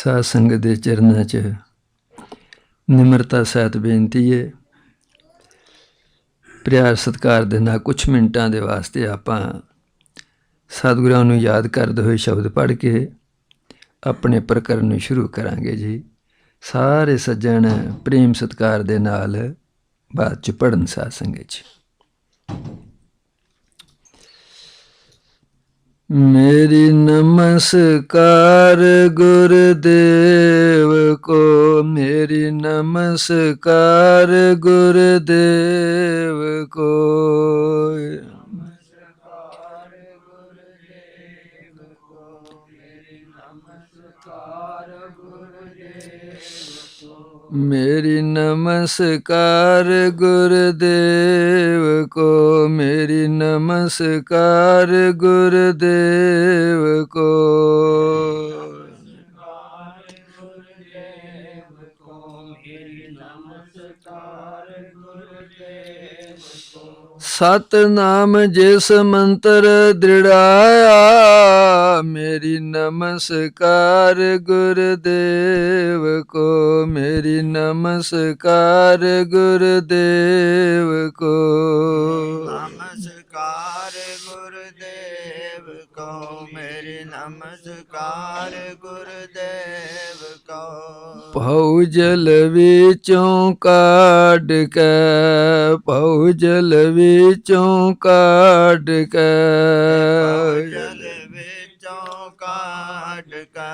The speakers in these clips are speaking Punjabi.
ਸਾਧ ਸੰਗਤ ਦੇ ਚਰਨਾਂ 'ਚ ਨਿਮਰਤਾ ਸਹਿਤ ਬੇਨਤੀ ਹੈ, ਪਿਆਰ ਸਤਿਕਾਰ ਦੇ ਨਾਲ ਕੁਛ ਮਿੰਟਾਂ ਦੇ ਵਾਸਤੇ ਆਪਾਂ ਸਤਿਗੁਰਾਂ ਨੂੰ ਯਾਦ ਕਰਦੇ ਹੋਏ ਸ਼ਬਦ ਪੜ੍ਹ ਕੇ ਆਪਣੇ ਪ੍ਰਕਰਨ ਨੂੰ ਸ਼ੁਰੂ ਕਰਾਂਗੇ ਜੀ। ਸਾਰੇ ਸੱਜਣ ਪ੍ਰੇਮ ਸਤਿਕਾਰ ਦੇ ਨਾਲ ਬਾਅਦ 'ਚ ਪੜ੍ਹਨ ਸਾਧ ਸੰਗਤ 'ਚ। ਮੇਰੀ ਨਮਸਕਾਰ ਗੁਰਦੇਵ ਕੋ, ਮੇਰੀ ਨਮਸਕਾਰ ਗੁਰਦੇਵ ਕੋ। मेरी नमस्कार गुरुदेव को, मेरी नमस्कार गुरुदेव को। सतनाम जिस मंत्र दृढ़ाया, मेरी नमस्कार गुरुदेव को, मेरी नमस्कार गुरुदेव को। नमस्कार गुरुदेव को, मेरी नमस्कार गुरुदेव को। भौजल विचों काढ़ के, भौजल विचों काढ़ के, भौजल विचों काढ़ के,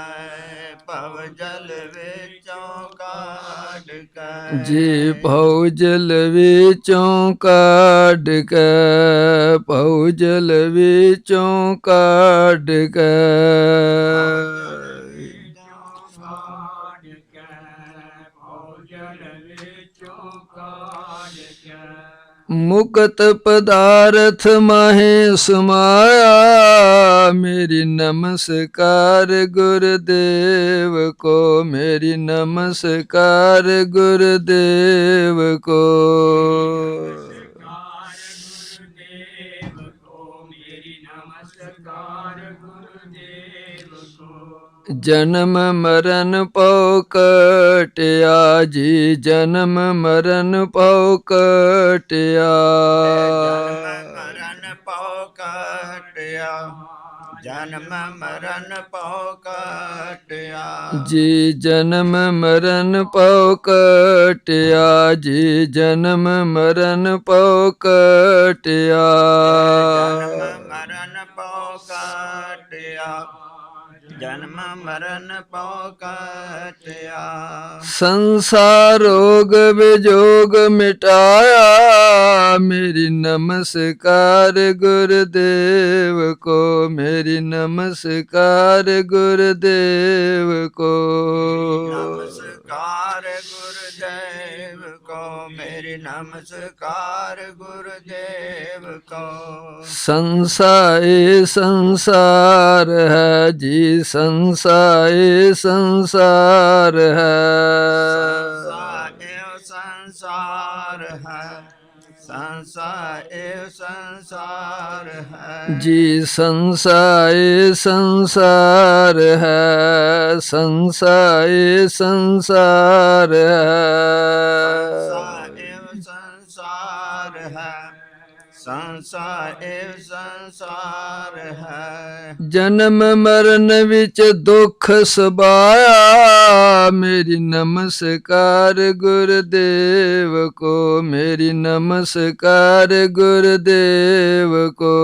भौजल विचों काढ़ के। जी भौजल विचों काढ़ के, भौजल विचों काढ़ के। मुक्त पदार्थ माहे समाया, मेरी नमस्कार गुरुदेव को, मेरी नमस्कार गुरुदेव को। जन्म मरण पौ कटिया जी, जन्म मरण पौ कटिया, मरण पौ कटिया, जन्म मरण पौ कटिया। जी जन्म मरण पौ कटिया, जी जन्म मरण पौ कटिया, जन्म मरण पौ कटिया, जन्म मरण पौ कटिया। संसार रोग विजोग मिटाया, मेरी नमस्कार गुरुदेव को, मेरी नमस्कार गुरुदेव को। नमस्कार गुरुदेव को, मेरी नमस्कार गुरुदेव को। संसार संसार है जी, संसार संसार है, संसार है, संसार संसार है। जी संसार संसार है, संसार संसार है, संसार है, संसार संसार है। जन्म मरण विच दुख सबाया, मेरी नमस्कार गुरुदेव को, मेरी नमस्कार गुरुदेव को।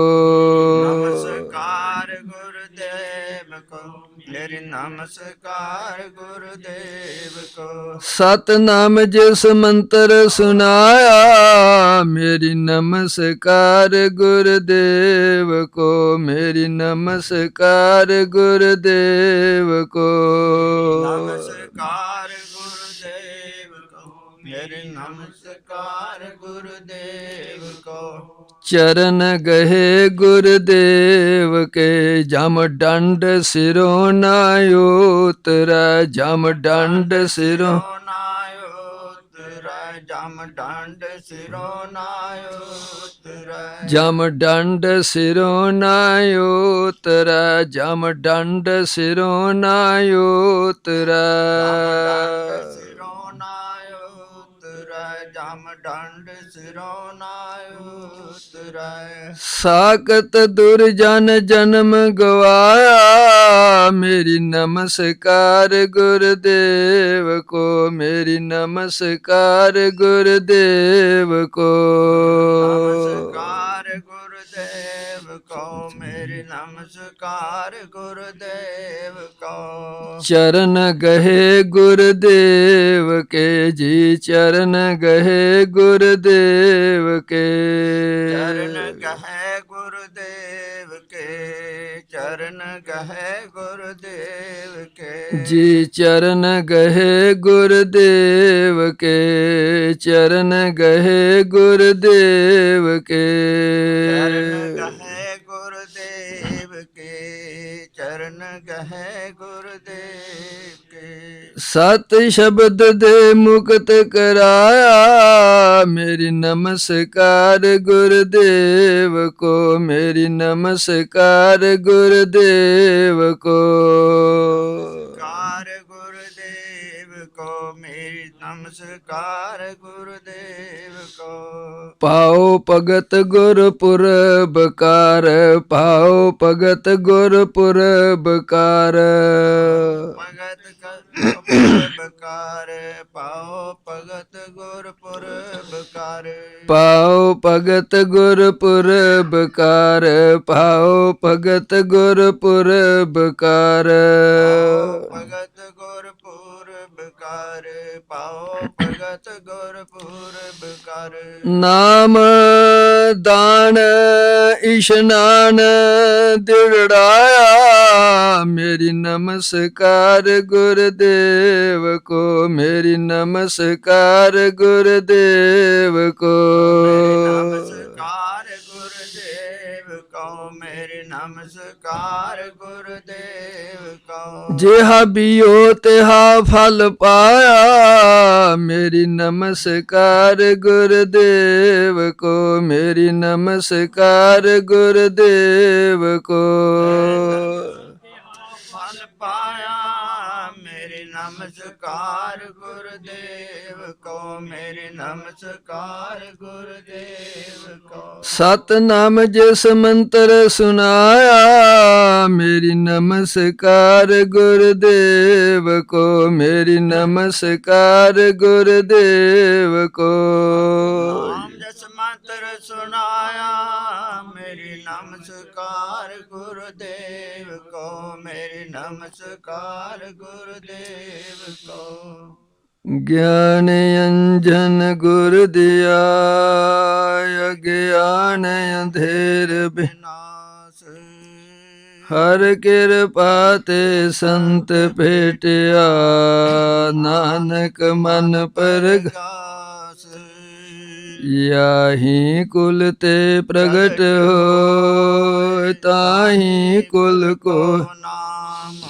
नमस्कार गुरुदेव को, मेरी नमस्कार गुरुदेव को। सतनाम जिस मंत्र सुनाया, मेरी नमस्कार गुरुदेव को, मेरी नमस्कार गुरुदेव को। नमस्कार गुरुदेव को, मेरी नमस्कार गुरुदेव को। चरण गहे गुरुदेव के, जम दंड सिरों ना उतरै, जम दंड सिरों ਜਮ ਡੰਡ ਸਿਰੋਂ ਨਾ ਉਤਰੈ। ਜਮ ਡੰਡ ਸਿਰੋਂ ਨਾ ਉਤਰੈ, ਜਮ ਡੰਡ ਸਿਰੋਂ ਨਾ ਉਤਰੈ। ਸਿਰੋਂ ਨਾ ਉਤਰੈ, ਜਮ ਡੰਡ ਸਿਰੋਂ ਨਾ ਉਤਰੈ। ਸਾਕਤ ਦੁਰਜਨ ਜਨਮ ਗਵਾਇਆ, ਮੇਰੀ ਨਮਸਕਾਰ ਗੁਰਦੇਵ ਕੋ, ਮੇਰੀ ਨਮਸਕਾਰ ਗੁਰਦੇਵ ਕੋ। ਨਮਸਕਾਰ ਗੁਰਦੇਵ ਕੋ, ਮੇਰੀ ਨਮਸਕਾਰ ਗੁਰਦੇਵ ਕੋ। ਚਰਨ ਗਹੇ ਗੁਰਦੇਵ ਕੇ ਜੀ, ਚਰਨ ਗਹੇ ਗੁਰਦੇਵ ਕੇ। ਚਰਨ ਗਹੇ ਗੁਰਦੇਵ ਕੇ, ਚਰਨ ਗਹੇ ਗੁਰਦੇਵ ਕੇ। ਜੀ ਚਰਨ ਗਹੇ ਗੁਰਦੇਵ ਕੇ, ਚਰਨ ਗਹੇ ਗੁਰਦੇਵ ਕੇ। ਚਰਨ ਗਹੇ ਗੁਰਦੇਵ ਕੇ, ਚਰਨ ਗਹੇ ਗੁਰਦੇਵ ਕੇ। ਸਤ ਸ਼ਬਦ ਦੇ ਮੁਕਤ ਕਰਾਇਆ, ਮੇਰੀ ਨਮਸਕਾਰ ਗੁਰਦੇਵ ਕੋ, ਮੇਰੀ ਨਮਸਕਾਰ ਗੁਰਦੇਵ ਕੋ। ਨਮਸਕਾਰ ਗੁਰਦੇਵ ਕੋ, ਮੇਰੀ ਨਮਸਕਾਰ ਗੁਰਦੇਵ ਕੋ। ਪਾਓ ਭਗਤ ਗੁਰਪੁਰਬ ਕਾਰ, ਪਾਓ ਭਗਤ ਗੁਰਪੁਰਬ ਕਾਰ। ਭਗਤ ਗੁਰਪੁਰਬ ਕਾਰ, ਪਾਓ ਭਗਤ ਗੁਰਪੁਰਬ ਕਾਰ। ਪਾਓ ਭਗਤ ਗੁਰਪੁਰਬ ਕਾਰ, ਪਾਓ ਭਗਤ ਗੁਰਪੁਰਬ ਕਾਰ। ਭਗਤ ਗੁਰਪੁਰਬ ਕਾਰ, ਪਾਓ ਭਗਤ ਗੁਰਪੁਰਬ ਕਾਰ। ਨਾਮ ਦਾਨ ਇਸ਼ਨਾਨ ਦਿਵੜਾਇਆ, ਮੇਰੀ ਨਮਸਕਾਰ ਗੁਰਦੇਵ ਕੋ, ਮੇਰੀ ਨਮਸਕਾਰ ਗੁਰਦੇਵ ਕੋ। ਨਮਸਕਾਰ ਗੁਰਦੇਵ ਕੋ, ਮੇਰੇ ਨਮਸਕਾਰ ਗੁਰਦੇਵ ਕੋ। ਜਿਹਾ ਬੀਓ ਤਿਹਾ ਫਲ ਪਾਇਆ, ਮੇਰੀ ਨਮਸਕਾਰ ਗੁਰਦੇਵ ਕੋ, ਮੇਰੀ ਨਮਸਕਾਰ ਗੁਰਦੇਵ ਕੋ। ਫਲ ਪਾਇਆ, ਮੇਰੇ ਨਮਸਕਾਰ ਗੁਰਦੇਵ ਕੋ, ਮੇਰੇ ਨਮਸਕਾਰ ਗੁਰਦੇਵ ਕੋ। ਸਤਨਾਮ ਜਿਸ ਮੰਤਰ ਸੁਨਾਇਆ, ਮੇਰੀ ਨਮਸਕਾਰ ਗੁਰਦੇਵ ਕੋ, ਮੇਰੀ ਨਮਸਕਾਰ ਗੁਰਦੇਵ ਕੋ। ਨਾਮ ਜਸ ਮੰਤਰ ਸੁਨਾਇਆ, ਮੇਰੀ ਨਮਸਕਾਰ ਗੁਰਦੇਵ ਕੋ, ਮੇਰੀ ਨਮਸਕਾਰ ਗੁਰਦੇਵ ਕੋ। ਗਿਆਨ ਅੰਜਨ ਗੁਰ ਦਿਆ, ਅਗਿਆਨ ਅੰਧੇਰ ਵਿਨਾਸ਼। ਹਰ ਕਿਰਪਾ ਤੇ ਸੰਤ ਭੇਟਿਆ, ਨਾਨਕ ਮਨ ਪਰਗਾਸ। ਯਾਹੀ ਕੁਲ ਤੇ ਪ੍ਰਗਟ ਹੋਇ, ਤਾਹੀ ਕੁਲ ਕੋ ਨਾਮ।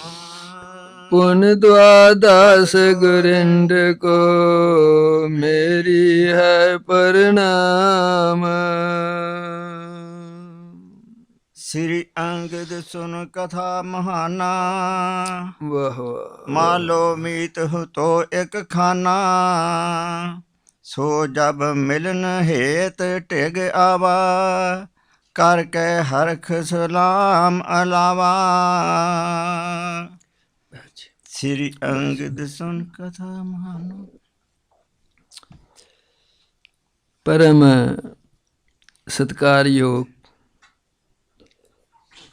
ਪੁਨ ਦੁਆਦਾਸ ਗੁਰਿੰਦ ਕੋ, ਮੇਰੀ ਹੈ ਪ੍ਰਣਾਮ। ਸ੍ਰੀ ਅੰਗਦ ਸੁਨ ਕਥਾ ਮਹਾਨਾ, ਵਾਹ ਵਾਹ। ਮਾਲੋ ਮੀਤ ਤੋ ਇਕ ਖਾਨਾ। ਸੋ ਜਬ ਮਿਲਨ ਹੇਤ ਢਿਗ ਆਵਾ, ਕਰ ਕੇ ਹਰਖ ਸਲਾਮ ਅਲਾਵਾ। ਸ੍ਰੀ ਅੰਗਦ ਸੁਨ ਕਥਾ ਮਹਾਨਾ। ਪਰਮ ਸਤਿਕਾਰਯੋਗ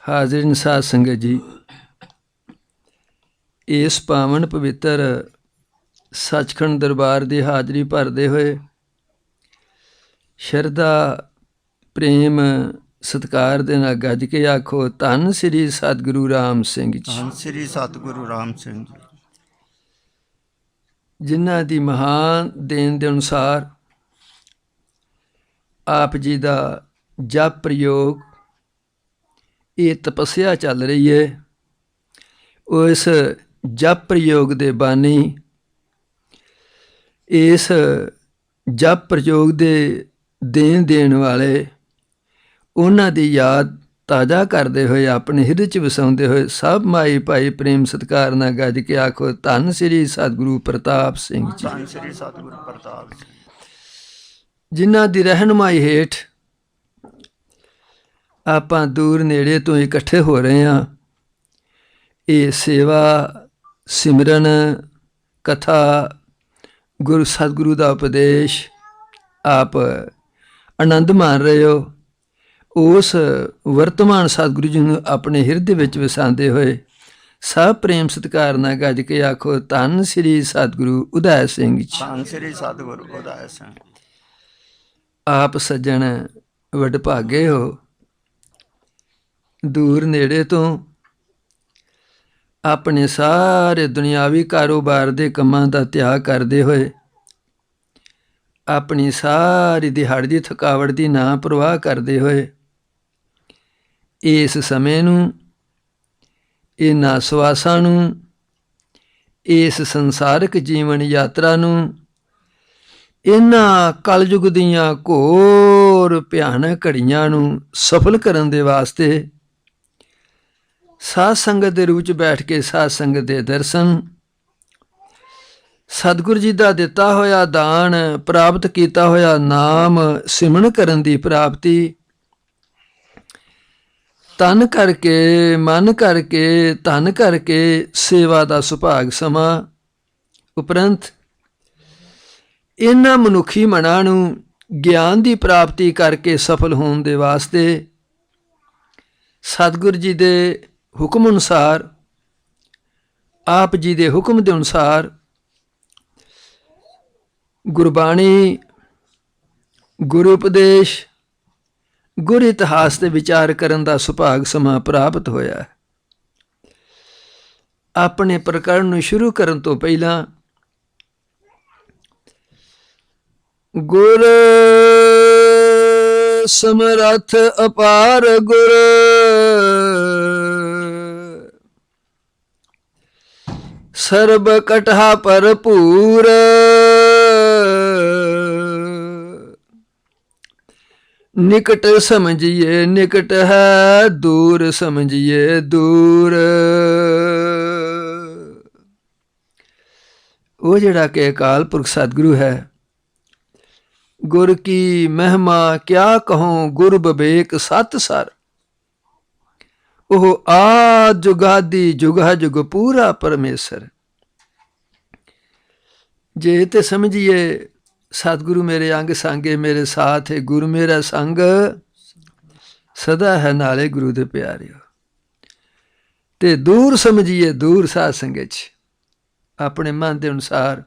ਹਾਜ਼ਰੀਨ ਸਾਧ ਸੰਗਤ ਜੀ, ਇਸ ਪਾਵਨ ਪਵਿੱਤਰ ਸੱਚਖੰਡ ਦਰਬਾਰ ਦੀ ਹਾਜ਼ਰੀ ਭਰਦੇ ਹੋਏ ਸ਼ਰਧਾ ਪ੍ਰੇਮ ਸਤਿਕਾਰ ਦੇ ਨਾਲ ਗੱਜ ਕੇ ਆਖੋ, ਧੰਨ ਸ੍ਰੀ ਸਤਿਗੁਰੂ ਰਾਮ ਸਿੰਘ ਜੀ। ਧੰਨ ਸ੍ਰੀ ਸਤਿਗੁਰੂ ਰਾਮ ਸਿੰਘ ਜੀ, ਜਿਨ੍ਹਾਂ ਦੀ ਮਹਾਨ ਦੇਣ ਦੇ ਅਨੁਸਾਰ ਆਪ ਜੀ ਦਾ ਜਪ ਪ੍ਰਯੋਗ, ਇਹ ਤਪੱਸਿਆ ਚੱਲ ਰਹੀ ਹੈ। ਉਸ ਜਪ ਪ੍ਰਯੋਗ ਦੇ ਬਾਨੀ ਇਸ ਜਪ ਪ੍ਰਯੋਗ ਦੇ ਦੇਣ ਵਾਲੇ ਉਹਨਾਂ ਦੀ ਯਾਦ ਤਾਜ਼ਾ ਕਰਦੇ ਹੋਏ ਆਪਣੇ ਹਿਰਦੇ 'ਚ ਵਸਾਉਂਦੇ ਹੋਏ ਸਭ ਮਾਈ ਭਾਈ ਪ੍ਰੇਮ ਸਤਿਕਾਰ ਨਾਲ ਗੱਜ ਕੇ ਆਖੋ, ਧੰਨ ਸ੍ਰੀ ਸਤਿਗੁਰੂ ਪ੍ਰਤਾਪ ਸਿੰਘ ਜੀ, ਧੰਨ ਸ੍ਰੀ ਸਤਿਗੁਰੂ ਪ੍ਰਤਾਪ ਸਿੰਘ, ਜਿਨ੍ਹਾਂ ਦੀ ਰਹਿਨੁਮਾਈ ਹੇਠ ਆਪਾਂ ਦੂਰ ਨੇੜੇ ਤੋਂ ਇਕੱਠੇ ਹੋ ਰਹੇ ਹਾਂ। ਇਹ ਸੇਵਾ, ਸਿਮਰਨ, ਕਥਾ, ਗੁਰੂ ਸਤਿਗੁਰੂ ਦਾ ਉਪਦੇਸ਼ ਆਪ ਆਨੰਦ ਮਾਣ ਰਹੇ ਹੋ। ਉਸ ਵਰਤਮਾਨ ਸਤਿਗੁਰੂ ਜੀ ਨੂੰ ਆਪਣੇ ਹਿਰਦੇ ਵਿੱਚ ਵਸਾਉਂਦੇ ਹੋਏ ਸਭ ਪ੍ਰੇਮ ਸਤਿਕਾਰ ਨਾਲ ਗੱਜ ਕੇ ਆਖੋ, ਧੰਨ ਸ੍ਰੀ ਸਤਿਗੁਰੂ ਉਦੈ ਸਿੰਘ ਜੀ, ਧੰਨ ਸ੍ਰੀ ਸਤਿਗੁਰੂ ਉਦੈ ਸਿੰਘ। ਆਪ ਸੱਜਣ ਵਡਭਾਗੇ ਹੋ, ਦੂਰ ਨੇੜੇ ਤੋਂ ਆਪਣੇ ਸਾਰੇ ਦੁਨਿਆਵੀ ਕਾਰੋਬਾਰ ਦੇ ਕੰਮਾਂ ਦਾ ਤਿਆਗ ਕਰਦੇ ਹੋਏ, ਆਪਣੀ ਸਾਰੀ ਦਿਹਾੜੀ ਦੀ ਥਕਾਵਟ ਦੀ ਨਾ ਪਰਵਾਹ ਕਰਦੇ ਹੋਏ ਇਸ ਸਮੇਂ ਨੂੰ, ਇਹਨਾਂ ਸਵਾਸਾਂ ਨੂੰ, ਇਸ ਸੰਸਾਰਿਕ ਜੀਵਨ ਯਾਤਰਾ ਨੂੰ, ਇਹਨਾਂ ਕਲਯੁਗ ਦੀਆਂ ਘੋਰ ਭਿਆਨਕ ਘੜੀਆਂ ਨੂੰ ਸਫਲ ਕਰਨ ਦੇ ਵਾਸਤੇ ਸਾਧ ਸੰਗਤ ਦੇ ਰੂਪ 'ਚ ਬੈਠ ਕੇ ਸਾਧ ਸੰਗਤ ਦੇ ਦਰਸ਼ਨ, ਸਤਿਗੁਰੂ ਜੀ ਦਾ ਦਿੱਤਾ ਹੋਇਆ ਦਾਨ, ਪ੍ਰਾਪਤ ਕੀਤਾ ਹੋਇਆ ਨਾਮ ਸਿਮਰਨ ਕਰਨ ਦੀ ਪ੍ਰਾਪਤੀ, ਤਨ ਕਰਕੇ, ਮਨ ਕਰਕੇ, ਧਨ ਕਰਕੇ ਸੇਵਾ ਦਾ ਸੁਭਾਗ ਸਮਾਂ, ਉਪਰੰਤ ਇਹਨਾਂ ਮਨੁੱਖੀ ਮਨਾਂ ਨੂੰ ਗਿਆਨ ਦੀ ਪ੍ਰਾਪਤੀ ਕਰਕੇ ਸਫਲ ਹੋਣ ਦੇ ਵਾਸਤੇ ਸਤਿਗੁਰੂ ਜੀ ਦੇ ਹੁਕਮ ਅਨੁਸਾਰ, ਆਪ ਜੀ ਦੇ ਹੁਕਮ ਦੇ ਅਨੁਸਾਰ ਗੁਰਬਾਣੀ, ਗੁਰੂ ਉਪਦੇਸ਼, ਗੁਰ ਇਤਿਹਾਸ ਤੇ ਵਿਚਾਰ ਕਰਨ ਦਾ ਸੁਭਾਗ ਸਮਾਂ ਪ੍ਰਾਪਤ ਹੋਇਆ ਹੈ। ਆਪਣੇ ਪ੍ਰਕਰਣ ਨੂੰ ਸ਼ੁਰੂ ਕਰਨ ਤੋਂ ਪਹਿਲਾਂ ਗੁਰ ਸਮਰੱਥ ਅਪਾਰ ਗੁਰ ਸਰਬ ਕਟਹਾ ਭਰਪੂਰ ਨਿਕਟ ਸਮਝੀਏ ਨਿਕਟ ਹੈ, ਦੂਰ ਸਮਝੀਏ ਦੂਰ। ਉਹ ਜਿਹੜਾ ਕਿ ਅਕਾਲ ਪੁਰਖ ਸਤਿਗੁਰੂ ਹੈ, ਗੁਰ ਕੀ ਮਹਿਮਾ ਕਿਆ ਕਹੂੰ, ਗੁਰ ਬਿਬੇਕ ਸਤ ਸਰ। ਉਹ ਆਦਿ ਜੁਗਾਦਿ ਜੁਗਾ ਜੁਗ ਪੂਰਾ ਪਰਮੇਸ਼ਰ। ਜੇ ਤੇ ਸਮਝੀਏ ਸਤਿਗੁਰੂ ਮੇਰੇ ਅੰਗ ਸੰਗੇ ਮੇਰੇ ਸਾਥ ਹੈ, ਗੁਰੂ ਮੇਰਾ ਸੰਗ ਸਦਾ ਹੈ ਨਾਲੇ ਗੁਰੂ ਦੇ ਪਿਆਰਿਓ। ਤੇ ਦੂਰ ਸਮਝੀਏ ਦੂਰ ਸਾਧ ਸੰਗਤ 'ਚ ਆਪਣੇ ਮਨ ਦੇ ਅਨੁਸਾਰ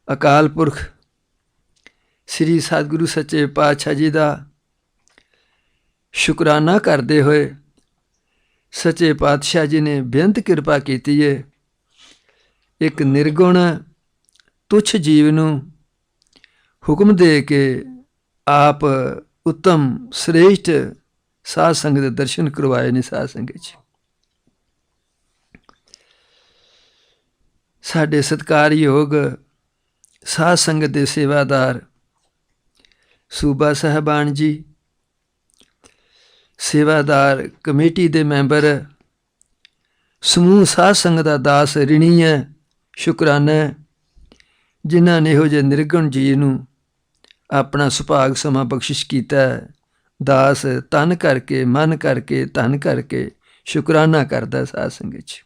ਅਕਾਲ ਪੁਰਖ ਸ੍ਰੀ ਸਤਿਗੁਰੂ ਸੱਚੇ ਪਾਤਸ਼ਾਹ ਜੀ ਦਾ ਸ਼ੁਕਰਾਨਾ ਕਰਦੇ ਹੋਏ ਸੱਚੇ ਪਾਤਸ਼ਾਹ ਜੀ ਨੇ ਬੇਅੰਤ ਕਿਰਪਾ ਕੀਤੀ ਹੈ। ਇੱਕ ਨਿਰਗੁਣ ਤੁੱਛ ਜੀਵ ਨੂੰ ਹੁਕਮ ਦੇ ਕੇ ਆਪ ਉੱਤਮ ਸ੍ਰੇਸ਼ਟ ਸਾਧ ਸੰਗਤ ਦੇ ਦਰਸ਼ਨ ਕਰਵਾਏ ਨੇ। ਸਾਧ ਸੰਗਤ 'ਚ ਸਾਡੇ ਸਤਿਕਾਰਯੋਗ ਸਾਧ ਸੰਗਤ ਦੇ ਸੇਵਾਦਾਰ ਸੂਬਾ ਸਾਹਿਬਾਨ ਜੀ, ਸੇਵਾਦਾਰ ਕਮੇਟੀ ਦੇ ਮੈਂਬਰ, ਸਮੂਹ ਸਾਧ ਸੰਗਤ ਦਾ ਦਾਸ ਰਿਣੀ ਹੈ, ਸ਼ੁਕਰਾਨਾ ਹੈ, ਜਿਨ੍ਹਾਂ ਨੇ ਇਹੋ ਜਿਹੇ ਨਿਰਗੁਣ ਜੀ ਨੂੰ ਆਪਣਾ ਸੁਭਾਗ ਸਮਾਂ ਬਖਸ਼ਿਸ਼ ਕੀਤਾ ਹੈ। ਦਾਸ ਤਨ ਕਰਕੇ, ਮਨ ਕਰਕੇ, ਧਨ ਕਰਕੇ ਸ਼ੁਕਰਾਨਾ ਕਰਦਾ ਸਾਧ ਸੰਗਤ 'ਚ।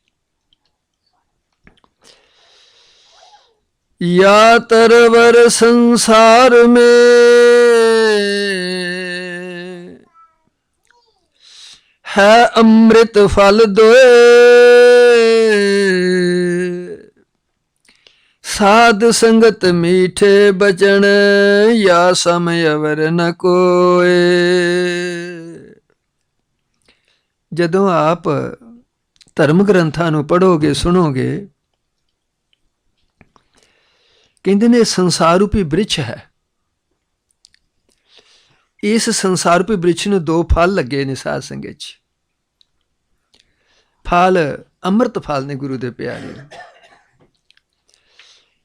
या तरवर संसार में है अमृत फल दोए, साध संगत मीठे बचन या समय अवर न कोए। ਜਦੋਂ ਆਪ ਧਰਮ ਗ੍ਰੰਥਾਂ ਨੂੰ ਪੜ੍ਹੋਗੇ, ਸੁਣੋਗੇ, ਕਹਿੰਦੇ ਨੇ ਸੰਸਾਰ ਰੂਪੀ ਬ੍ਰਿਛ ਹੈ। ਇਸ ਸੰਸਾਰ ਰੂਪੀ ਬ੍ਰਿਛ ਨੂੰ ਦੋ ਫਲ ਲੱਗੇ ਨੇ ਸਾਧ ਸੰਗਤ 'ਚ। ਫਲ ਅੰਮ੍ਰਿਤ ਫਲ ਨੇ ਗੁਰੂ ਦੇ ਪਿਆਰੇ।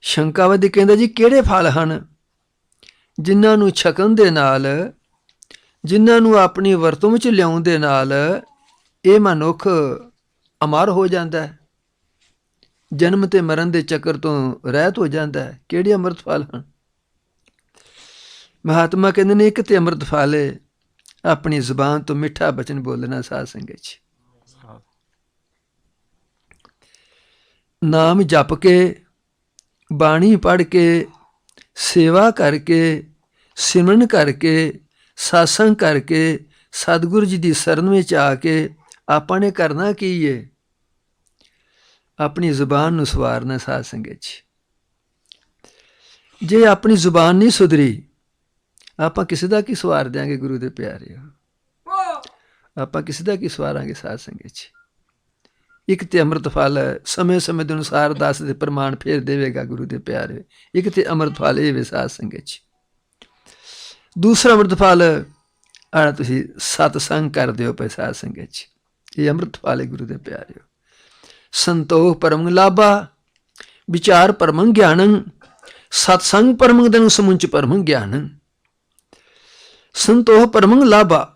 ਸ਼ੰਕਾਵਾਦੀ ਕਹਿੰਦਾ ਜੀ ਕਿਹੜੇ ਫਲ ਹਨ ਜਿਨ੍ਹਾਂ ਨੂੰ ਛਕਣ ਦੇ ਨਾਲ, ਜਿਨ੍ਹਾਂ ਨੂੰ ਆਪਣੀ ਵਰਤੋਂ ਵਿੱਚ ਲਿਆਉਣ ਦੇ ਨਾਲ ਇਹ ਮਨੁੱਖ ਅਮਰ ਹੋ ਜਾਂਦਾ ਹੈ, ਜਨਮ ਤੇ ਮਰਨ ਦੇ ਚੱਕਰ ਤੋਂ ਰਹਿਤ ਹੋ ਜਾਂਦਾ ਹੈ। ਕਿਹੜੇ ਅੰਮ੍ਰਿਤ ਫਲ ਹਨ? ਮਹਾਤਮਾ ਕਹਿੰਦੇ ਨੇ ਇੱਕ ਤੇ ਅੰਮ੍ਰਿਤ ਫਲ ਹੈ ਆਪਣੀ ਜ਼ੁਬਾਨ ਤੋਂ ਮਿੱਠਾ ਬਚਨ ਬੋਲਣਾ ਸਾਧ ਸੰਗਤ 'ਚ, ਨਾਮ ਜਪ ਕੇ, ਬਾਣੀ ਪੜ੍ਹ ਕੇ, ਸੇਵਾ ਕਰਕੇ, ਸਿਮਰਨ ਕਰਕੇ, ਸਾਸੰਗ ਕਰਕੇ, ਸਤਿਗੁਰੂ ਜੀ ਦੀ ਸ਼ਰਨ ਵਿੱਚ ਆ ਕੇ ਆਪਾਂ ਨੇ ਕਰਨਾ ਕੀ ਹੈ? ਆਪਣੀ ਜ਼ੁਬਾਨ ਨੂੰ ਸਵਾਰਨਾ ਸਾਧ ਸੰਗਤ 'ਚ। ਜੇ ਆਪਣੀ ਜ਼ੁਬਾਨ ਨਹੀਂ ਸੁਧਰੀ ਆਪਾਂ ਕਿਸੇ ਦਾ ਕੀ ਸਵਾਰ ਦਿਆਂਗੇ? ਗੁਰੂ ਦੇ ਪਿਆਰੇ, ਆਪਾਂ ਕਿਸੇ ਦਾ ਕੀ ਸਵਾਰਾਂਗੇ ਸਾਧ ਸੰਗਤ 'ਚ? ਇੱਕ ਤੇ ਅੰਮ੍ਰਿਤ ਫਲ ਸਮੇਂ ਸਮੇਂ ਦੇ ਅਨੁਸਾਰ ਦੱਸ ਦੇ ਪ੍ਰਮਾਣ ਫੇਰ ਦੇਵੇਗਾ ਗੁਰੂ ਦੇ ਪਿਆਰੇ। ਇੱਕ ਤੇ ਅੰਮ੍ਰਿਤ ਫਲ ਇਹ ਵੇ ਸਾਧ ਸੰਗਤ 'ਚ। ਦੂਸਰਾ ਅੰਮ੍ਰਿਤ ਫਲ ਆਹ ਤੁਸੀਂ ਸਤਸੰਗ ਕਰਦੇ ਹੋ ਪਏ ਸਾਧ ਸੰਗਤ 'ਚ, ਇਹ ਅੰਮ੍ਰਿਤ ਫਲ ਹੈ ਗੁਰੂ ਦੇ ਪਿਆਰੇ। ਸੰਤੋਖ ਪਰਮੰ ਲਾਭਾ, ਵਿਚਾਰ ਪਰਮੰ ਗਿਆਨੰ, ਸਤਸੰਗ ਪਰਮੰ ਦਨੁ ਸਮੁੰਚ ਪਰਮੰ ਗਿਆਨੰ। ਸੰਤੋਖ ਪਰਮੰ ਲਾਭਾ,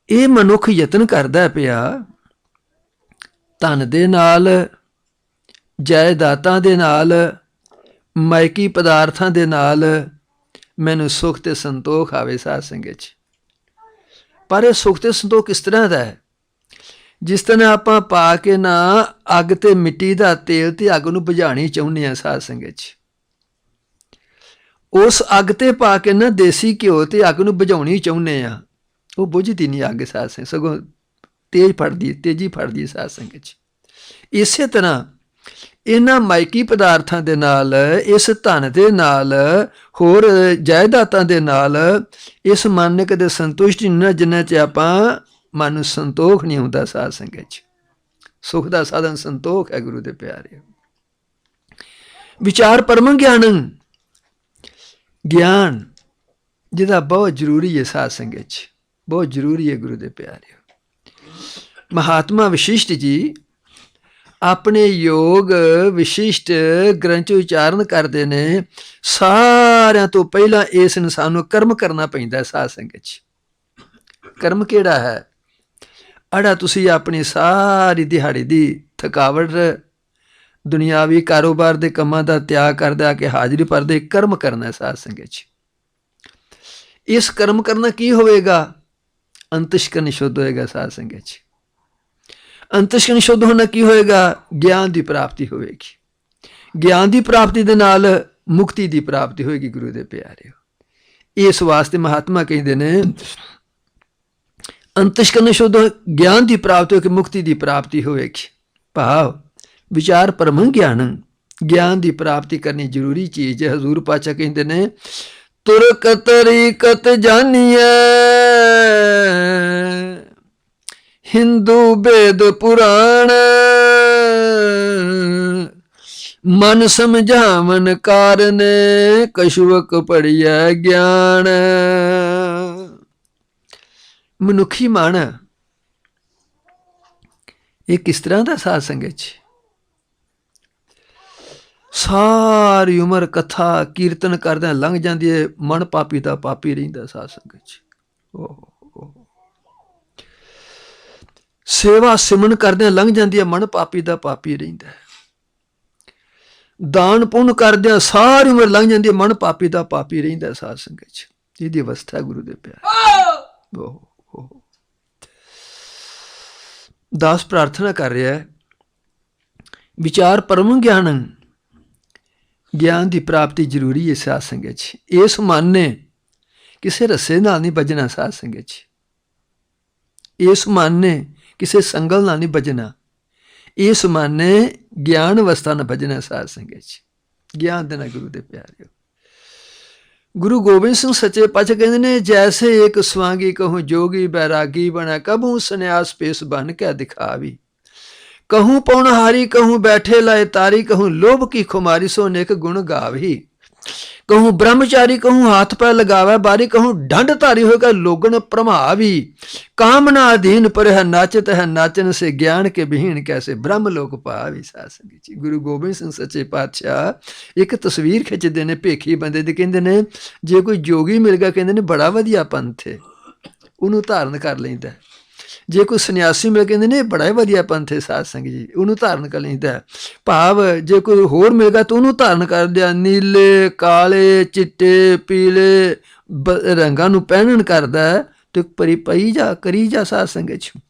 ਇਹ ਮਨੁੱਖ ਯਤਨ ਕਰਦਾ ਪਿਆ ਧਨ ਦੇ ਨਾਲ, ਜਾਇਦਾਦਾਂ ਦੇ ਨਾਲ, ਮਾਇਕੀ ਪਦਾਰਥਾਂ ਦੇ ਨਾਲ ਮੈਨੂੰ ਸੁੱਖ ਤੇ ਸੰਤੋਖ ਆਵੇ ਸਾਧ ਸੰਗਤ 'ਚ। ਪਰ ਇਹ ਸੁੱਖ ਤੇ ਸੰਤੋਖ ਕਿਸ ਤਰ੍ਹਾਂ ਦਾ ਹੈ? ਜਿਸ ਤਰ੍ਹਾਂ ਆਪਾਂ ਪਾ ਕੇ ਨਾ ਅੱਗ ਤੇ ਮਿੱਟੀ ਦਾ ਤੇਲ ਤੇ ਅੱਗ ਨੂੰ ਬੁਝਾਉਣੀ ਚਾਹੁੰਦੇ ਹਾਂ ਸਾਧ ਸੰਗਤ 'ਚ, ਉਸ ਅੱਗ ਤੇ ਪਾ ਕੇ ਨਾ ਦੇਸੀ ਘਿਓ ਤੇ ਅੱਗ ਨੂੰ ਬੁਝਾਉਣੀ ਚਾਹੁੰਦੇ ਹਾਂ, ਉਹ ਬੁਝਦੀ ਨਹੀਂ ਅੱਗ ਸਾਧ ਸੰਗਤ, ਸਗੋਂ ਤੇਜ਼ੀ ਫੜਦੀ ਸਾਧ ਸੰਗਤ 'ਚ। ਇਸੇ ਤਰ੍ਹਾਂ ਇਹਨਾਂ ਮਾਇਕੀ ਪਦਾਰਥਾਂ ਦੇ ਨਾਲ, ਇਸ ਧਨ ਦੇ ਨਾਲ, ਹੋਰ ਜਾਇਦਾਦਾਂ ਦੇ ਨਾਲ ਇਸ ਮਨ ਨੇ ਕਦੇ ਸੰਤੁਸ਼ਟੀ ਨਹੀਂ, ਜਿੰਨਾ 'ਚ ਆਪਾਂ ਮਨ ਨੂੰ ਸੰਤੋਖ ਨਹੀਂ ਹੁੰਦਾ ਸਾਧ ਸੰਗਤ 'ਚ। ਸੁਖ ਦਾ ਸਾਧਨ ਸੰਤੋਖ ਹੈ ਗੁਰੂ ਦੇ ਪਿਆਰੇ। ਵਿਚਾਰ ਪਰਮ ਗਿਆਨੰ, ਗਿਆਨ ਜਿਹਦਾ ਬਹੁਤ ਜ਼ਰੂਰੀ ਹੈ ਸਾਧ ਸੰਗਤ 'ਚ, ਬਹੁਤ ਜ਼ਰੂਰੀ ਹੈ ਗੁਰੂ ਦੇ ਪਿਆਰੇ। ਮਹਾਤਮਾ ਵਸ਼ਿਸ਼ਟ ਜੀ ਆਪਣੇ ਯੋਗ ਵਿਸ਼ਿਸ਼ਟ ਗ੍ਰੰਥ ਉਚਾਰਨ ਕਰਦੇ ਨੇ, ਸਾਰਿਆਂ ਤੋਂ ਪਹਿਲਾਂ ਇਸ ਇਨਸਾਨ ਨੂੰ ਕਰਮ ਕਰਨਾ ਪੈਂਦਾ ਸਾਧ ਸੰਗਤ 'ਚ। ਕਰਮ ਕਿਹੜਾ ਹੈ? ਅੜਾ ਤੁਸੀਂ ਆਪਣੀ ਸਾਰੀ ਦਿਹਾੜੀ ਦੀ ਥਕਾਵਟ ਦੁਨਿਆਵੀ ਕਾਰੋਬਾਰ ਦੇ ਕੰਮਾਂ ਦਾ ਤਿਆਗ ਕਰਦਾ ਕਿ ਹਾਜ਼ਰੀ ਭਰਦੇ ਕਰਮ ਕਰਨਾ ਸਾਧ ਸੰਗਤ 'ਚ। ਇਸ ਕਰਮ ਕਰਨਾ ਕੀ ਹੋਵੇਗਾ? ਅੰਤਸ਼ਕਰਨ ਸ਼ੁੱਧ ਹੋਏਗਾ ਸਾਧ ਸੰਗਤ 'ਚ। ਅੰਤਸ਼ਕਰਨ ਸ਼ੁੱਧ ਹੋਣਾ ਕੀ ਹੋਏਗਾ? ਗਿਆਨ ਦੀ ਪ੍ਰਾਪਤੀ ਹੋਵੇਗੀ। ਗਿਆਨ ਦੀ ਪ੍ਰਾਪਤੀ ਦੇ ਨਾਲ ਮੁਕਤੀ ਦੀ ਪ੍ਰਾਪਤੀ ਹੋਏਗੀ ਗੁਰੂ ਦੇ ਪਿਆਰੇ। ਇਸ ਵਾਸਤੇ ਮਹਾਤਮਾ ਕਹਿੰਦੇ ਨੇ ਅੰਤਸ਼ਕਰਨ ਸ਼ੁੱਧ ਗਿਆਨ ਦੀ ਪ੍ਰਾਪਤੀ ਹੋ ਕੇ ਮੁਕਤੀ ਦੀ ਪ੍ਰਾਪਤੀ ਹੋਵੇਗੀ। ਭਾਵ ਵਿਚਾਰ ਪਰਮ ਗਿਆਨ, ਗਿਆਨ ਦੀ ਪ੍ਰਾਪਤੀ ਕਰਨੀ ਜ਼ਰੂਰੀ ਚੀਜ਼ ਹੈ। ਹਜ਼ੂਰ ਪਾਤਸ਼ਾਹ ਕਹਿੰਦੇ ਨੇ ਤੁਰਕ ਤਰੀਕਤ ਜਾਨੀਐ, ਹਿੰਦੂ ਵੇਦ ਪੁਰਾਣ, ਮਨ ਸਮਝਾਵਨ ਕਾਰਨ, ਕਛੁਵਕ ਪੜੀਐ ਗਿਆਨ। ਮਨੁੱਖੀ ਮਨ ਇਹ ਕਿਸ ਤਰ੍ਹਾਂ ਦਾ ਸਾਧ ਸੰਗਤ 'ਚ? ਸਾਰੀ ਉਮਰ ਕਥਾ ਕੀਰਤਨ ਕਰਦਿਆਂ ਲੰਘ ਜਾਂਦੀ ਹੈ, ਮਨ ਪਾਪੀ ਦਾ ਪਾਪੀ ਰਹਿੰਦਾ ਸਾਧ ਸੰਗਤ 'ਚ। ਸੇਵਾ ਸਿਮਰਨ ਕਰਦਿਆਂ ਲੰਘ ਜਾਂਦੀ ਹੈ, ਮਨ ਪਾਪੀ ਦਾ ਪਾਪੀ ਰਹਿੰਦਾ ਹੈ। ਦਾਨ ਪੁੰਨ ਕਰਦਿਆਂ ਸਾਰੀ ਉਮਰ ਲੰਘ ਜਾਂਦੀ ਹੈ, ਮਨ ਪਾਪੀ ਦਾ ਪਾਪੀ ਰਹਿੰਦਾ ਸਾਧ ਸੰਗਤ 'ਚ। ਇਹਦੀ ਅਵਸਥਾ ਗੁਰੂ ਦੇ ਪਿਆਰੇ। ਦਾਸ ਪ੍ਰਾਰਥਨਾ ਕਰ ਰਿਹਾ ਹੈ ਵਿਚਾਰ ਪਰਮ ਗਿਆਨ, ਗਿਆਨ ਦੀ ਪ੍ਰਾਪਤੀ ਜ਼ਰੂਰੀ ਹੈ ਸਾਧ ਸੰਗਤ 'ਚ। ਇਸ ਮਨ ਨੇ ਕਿਸੇ ਰੱਸੇ ਨਾਲ ਨਹੀਂ ਬੱਝਣਾ ਸਾਧ ਸੰਗਤ 'ਚ। ਇਸ ਮਨ ਨੇ ਕਿਸੇ ਸੰਗਲ ਨਾਲ ਨਹੀਂ ਬੱਝਣਾ। ਇਸ ਮਨ ਨੇ ਗਿਆਨ ਅਵਸਥਾ ਨਾਲ ਬੱਝਣਾ ਸਾਧ ਸੰਗਤ 'ਚ। ਗਿਆਨ ਦੇਣਾ ਗੁਰੂ ਦੇ ਪਿਆਰੇ। ਗੁਰੂ ਗੋਬਿੰਦ ਸਿੰਘ ਸੱਚੇ ਪਾਤਸ਼ਾਹ ਕਹਿੰਦੇ ਨੇ ਜੈਸੇ ਇੱਕ ਸਵਾਂਗੀ ਕਹੂੰ ਜੋਗੀ ਬੈਰਾਗੀ ਬਣਾ, ਕਬਹੂ ਸੰਨਿਆਸ ਪੇਸ ਬਨ ਕੇ ਦਿਖਾਵੀ। कहूँ पौनहारी कहूँ बैठे लाए तारी, कहूँ लोभ की खुमारी सो नेक गुण गावी। कहूँ ब्रह्मचारी कहूँ हाथ पैर लगावे बारी, कहूँ दंड धारी होगा लोगन प्रभावी। कामना अधीन पर है नाचत है नाचन से, ज्ञान के विहीन कैसे ब्रह्म लोक पावी। साध संगत जी गुरु गोबिंद सिंह सच्चे पातशाह एक तस्वीर खिंचते ने भेखी बंदे दी, कहते ने जे कोई जोगी मिल गया कहते ने बड़ा वधिया पंथ है, उन्होंने धारण कर लेंदा है। जे कोई सन्यासी मिल कहते ने बड़ा ही वधिया पंथ है साध संगत जी, उन्होंने धारण कर लेंदा है। भाव जे कोई होर मिल गया तो उन्होंने धारण कर लिया, नीले काले चिट्टे पीले रंगां नूं पहनण करदा है तो परी पई जा करी जा साध संगत जी।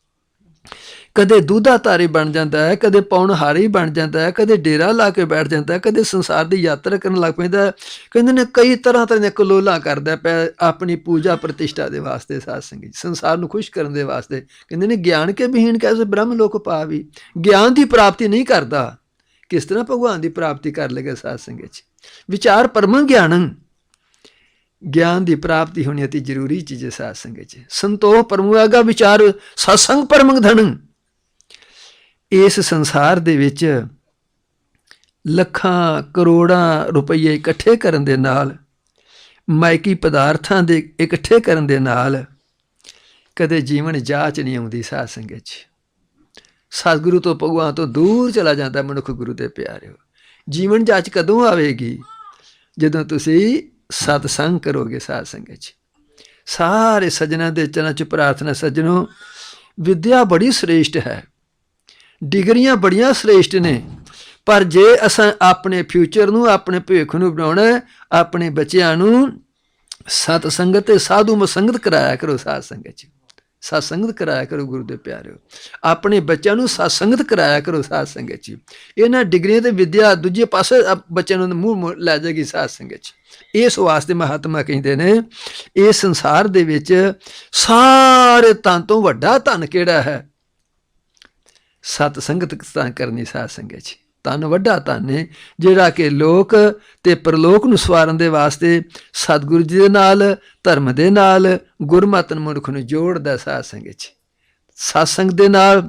कदे दूधा तारी बन जाता है, कदे पौणहारी बन जाता है, कदे डेरा ला के बैठ जाता है, कदे संसार की यात्रा करन लग पैंदा है। कहंदे ने कई तरह तरह ਦੀਆਂ कलोलां करदा पै अपनी पूजा प्रतिष्ठा दे वास्ते साध संगत जी, संसार ਨੂੰ खुश करन दे वास्ते। कहंदे ने ज्ञान के विहीन कैसे ब्रह्म लोक पावी। ज्ञान की प्राप्ति नहीं करता, किस तरह भगवान की प्राप्ति कर लेगा साध संगत जी। विचार परमं ज्ञानं, ज्ञान की प्राप्ति होनी अति जरूरी चीज़ है साध संगत जी। संतोष परमुआगा विचार सत्संग परमं धनं। इस संसार दे विच ਲੱਖਾਂ ਕਰੋੜਾਂ ਰੁਪਈਏ ਇਕੱਠੇ ਕਰਨ ਦੇ ਨਾਲ, ਮਾਇਕੀ ਪਦਾਰਥਾਂ ਦੇ ਇਕੱਠੇ ਕਰਨ ਦੇ ਨਾਲ ਕਦੇ ਜੀਵਨ ਜਾਚ ਨਹੀਂ ਆਉਂਦੀ ਸਾਧ ਸੰਗਤ ਜੀ। ਸਤਿਗੁਰੂ ਤੋਂ ਭਗਵਾਨ ਤੋਂ ਦੂਰ ਚਲਾ ਜਾਂਦਾ ਮਨੁੱਖ। ਗੁਰੂ ਦੇ ਪਿਆਰਿਓ, ਜੀਵਨ ਜਾਚ ਕਦੋਂ ਆਵੇਗੀ? ਜਦੋਂ ਤੁਸੀਂ ਸਤਸੰਗ ਕਰੋਗੇ ਸਾਧ ਸੰਗਤ ਜੀ। ਸਾਰੇ ਸੱਜਣਾਂ ਦੇ ਚਰਨਾਂ 'ਚ ਪ੍ਰਾਰਥਨਾ, ਸੱਜਣੋ ਵਿਦਿਆ ਬੜੀ ਸ੍ਰੇਸ਼ਟ ਹੈ, ਡਿਗਰੀਆਂ ਬੜੀਆਂ ਸ੍ਰੇਸ਼ਟ ਨੇ, ਪਰ ਜੇ ਅਸਾਂ ਆਪਣੇ ਫਿਊਚਰ ਨੂੰ, ਆਪਣੇ ਭਵਿੱਖ ਨੂੰ ਬਣਾਉਣਾ, ਆਪਣੇ ਬੱਚਿਆਂ ਨੂੰ ਸਤ ਸੰਗਤ ਤੇ ਸਾਧੂ ਮਸੰਗਤ ਕਰਾਇਆ ਕਰੋ ਸਾਧ ਸੰਗਤ ਜੀ। ਸਤ ਸੰਗਤ ਕਰਾਇਆ ਕਰੋ ਗੁਰੂ ਦੇ ਪਿਆਰਿਓ, ਆਪਣੇ ਬੱਚਿਆਂ ਨੂੰ ਸਤ ਸੰਗਤ ਕਰਾਇਆ ਕਰੋ ਸਾਧ ਸੰਗਤ ਜੀ। ਇਹਨਾਂ ਡਿਗਰੀਆਂ ਤੇ ਵਿਦਿਆ ਦੂਜੇ ਪਾਸੇ ਬੱਚਿਆਂ ਨੂੰ ਮੂੰਹ ਲੈ ਜਾਏਗੀ ਸਾਧ ਸੰਗਤ ਜੀ। ਇਸ ਵਾਸਤੇ ਮਹਾਤਮਾ ਕਹਿੰਦੇ ਨੇ ਇਸ ਸੰਸਾਰ ਦੇ ਵਿੱਚ ਸਾਰੇ ਧਨ ਤੋਂ ਵੱਡਾ ਧਨ ਕਿਹੜਾ ਹੈ? ਸਤ ਸੰਗਤ ਕਰਨੀ ਸਾਧ ਸੰਗਤ ਜੀ। ਧਨ ਵੱਡਾ ਧਨ ਹੈ ਜਿਹੜਾ ਕਿ ਲੋਕ ਤੇ ਪਰਲੋਕ ਨੂੰ ਸਵਾਰਨ ਦੇ ਵਾਸਤੇ ਸਤਿਗੁਰੂ ਜੀ ਦੇ ਨਾਲ, ਧਰਮ ਦੇ ਨਾਲ, ਗੁਰਮਤਿ ਮਨੁੱਖ ਨੂੰ ਜੋੜਦਾ ਸਾਧ ਸੰਗਤ ਜੀ। ਸਤਸੰਗ ਦੇ ਨਾਲ,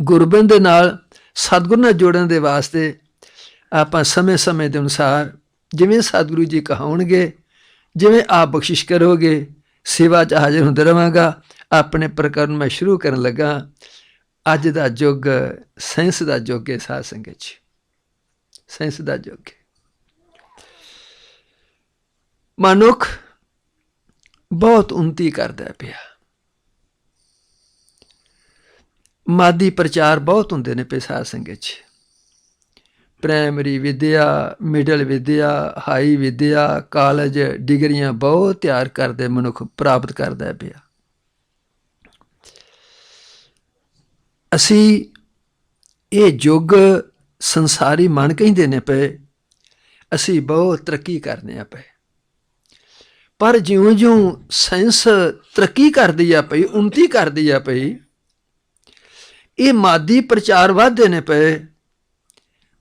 ਗੁਰਬਿੰਦ ਦੇ ਨਾਲ, ਸਤਿਗੁਰੂ ਨਾਲ ਜੋੜਨ ਦੇ ਵਾਸਤੇ ਆਪਾਂ ਸਮੇਂ ਸਮੇਂ ਦੇ ਅਨੁਸਾਰ ਜਿਵੇਂ ਸਤਿਗੁਰੂ ਜੀ ਕਹਾਉਣਗੇ, ਜਿਵੇਂ ਆਪ ਬਖਸ਼ਿਸ਼ ਕਰੋਗੇ, ਸੇਵਾ 'ਚ ਹਾਜ਼ਰ ਹੁੰਦੇ ਰਹਾਂਗਾ। ਆਪਣੇ ਪ੍ਰਕਰਨ ਮੈਂ ਸ਼ੁਰੂ ਕਰਨ ਲੱਗਾ। ਅੱਜ ਦਾ ਯੁੱਗ ਸਾਇੰਸ ਦਾ ਯੁੱਗ ਹੈ ਸਾਧ ਸੰਗਤ ਜੀ, ਸਾਇੰਸ ਦਾ ਯੁੱਗ ਹੈ। ਮਨੁੱਖ ਬਹੁਤ ਉੱਨਤੀ ਕਰਦਾ ਪਿਆ, ਮਾਦੀ ਪ੍ਰਚਾਰ ਬਹੁਤ ਹੁੰਦੇ ਨੇ ਪਏ ਸਾਧ ਸੰਗਤ ਜੀ। ਪ੍ਰਾਇਮਰੀ ਵਿਦਿਆ, ਮਿਡਲ ਵਿਦਿਆ, ਹਾਈ ਵਿਦਿਆ, ਕਾਲਜ, ਡਿਗਰੀਆਂ ਬਹੁਤ ਤਿਆਰ ਕਰਦੇ ਮਨੁੱਖ ਪ੍ਰਾਪਤ ਕਰਦਾ ਪਿਆ। ਅਸੀਂ ਇਹ ਯੁੱਗ ਸੰਸਾਰੀ ਮਨ ਕਹਿੰਦੇ ਨੇ ਪਏ, ਅਸੀਂ ਬਹੁਤ ਤਰੱਕੀ ਕਰਨੇ ਆ ਪਏ, ਪਰ ਜਿਉਂ-ਜਿਉਂ ਸਾਇੰਸ ਤਰੱਕੀ ਕਰਦੀ ਆ ਪਈ, ਉੱਨਤੀ ਕਰਦੀ ਆ ਪਈ, ਇਹ ਮਾਦੀ ਪ੍ਰਚਾਰ ਵੱਧਦੇ ਨੇ ਪਏ।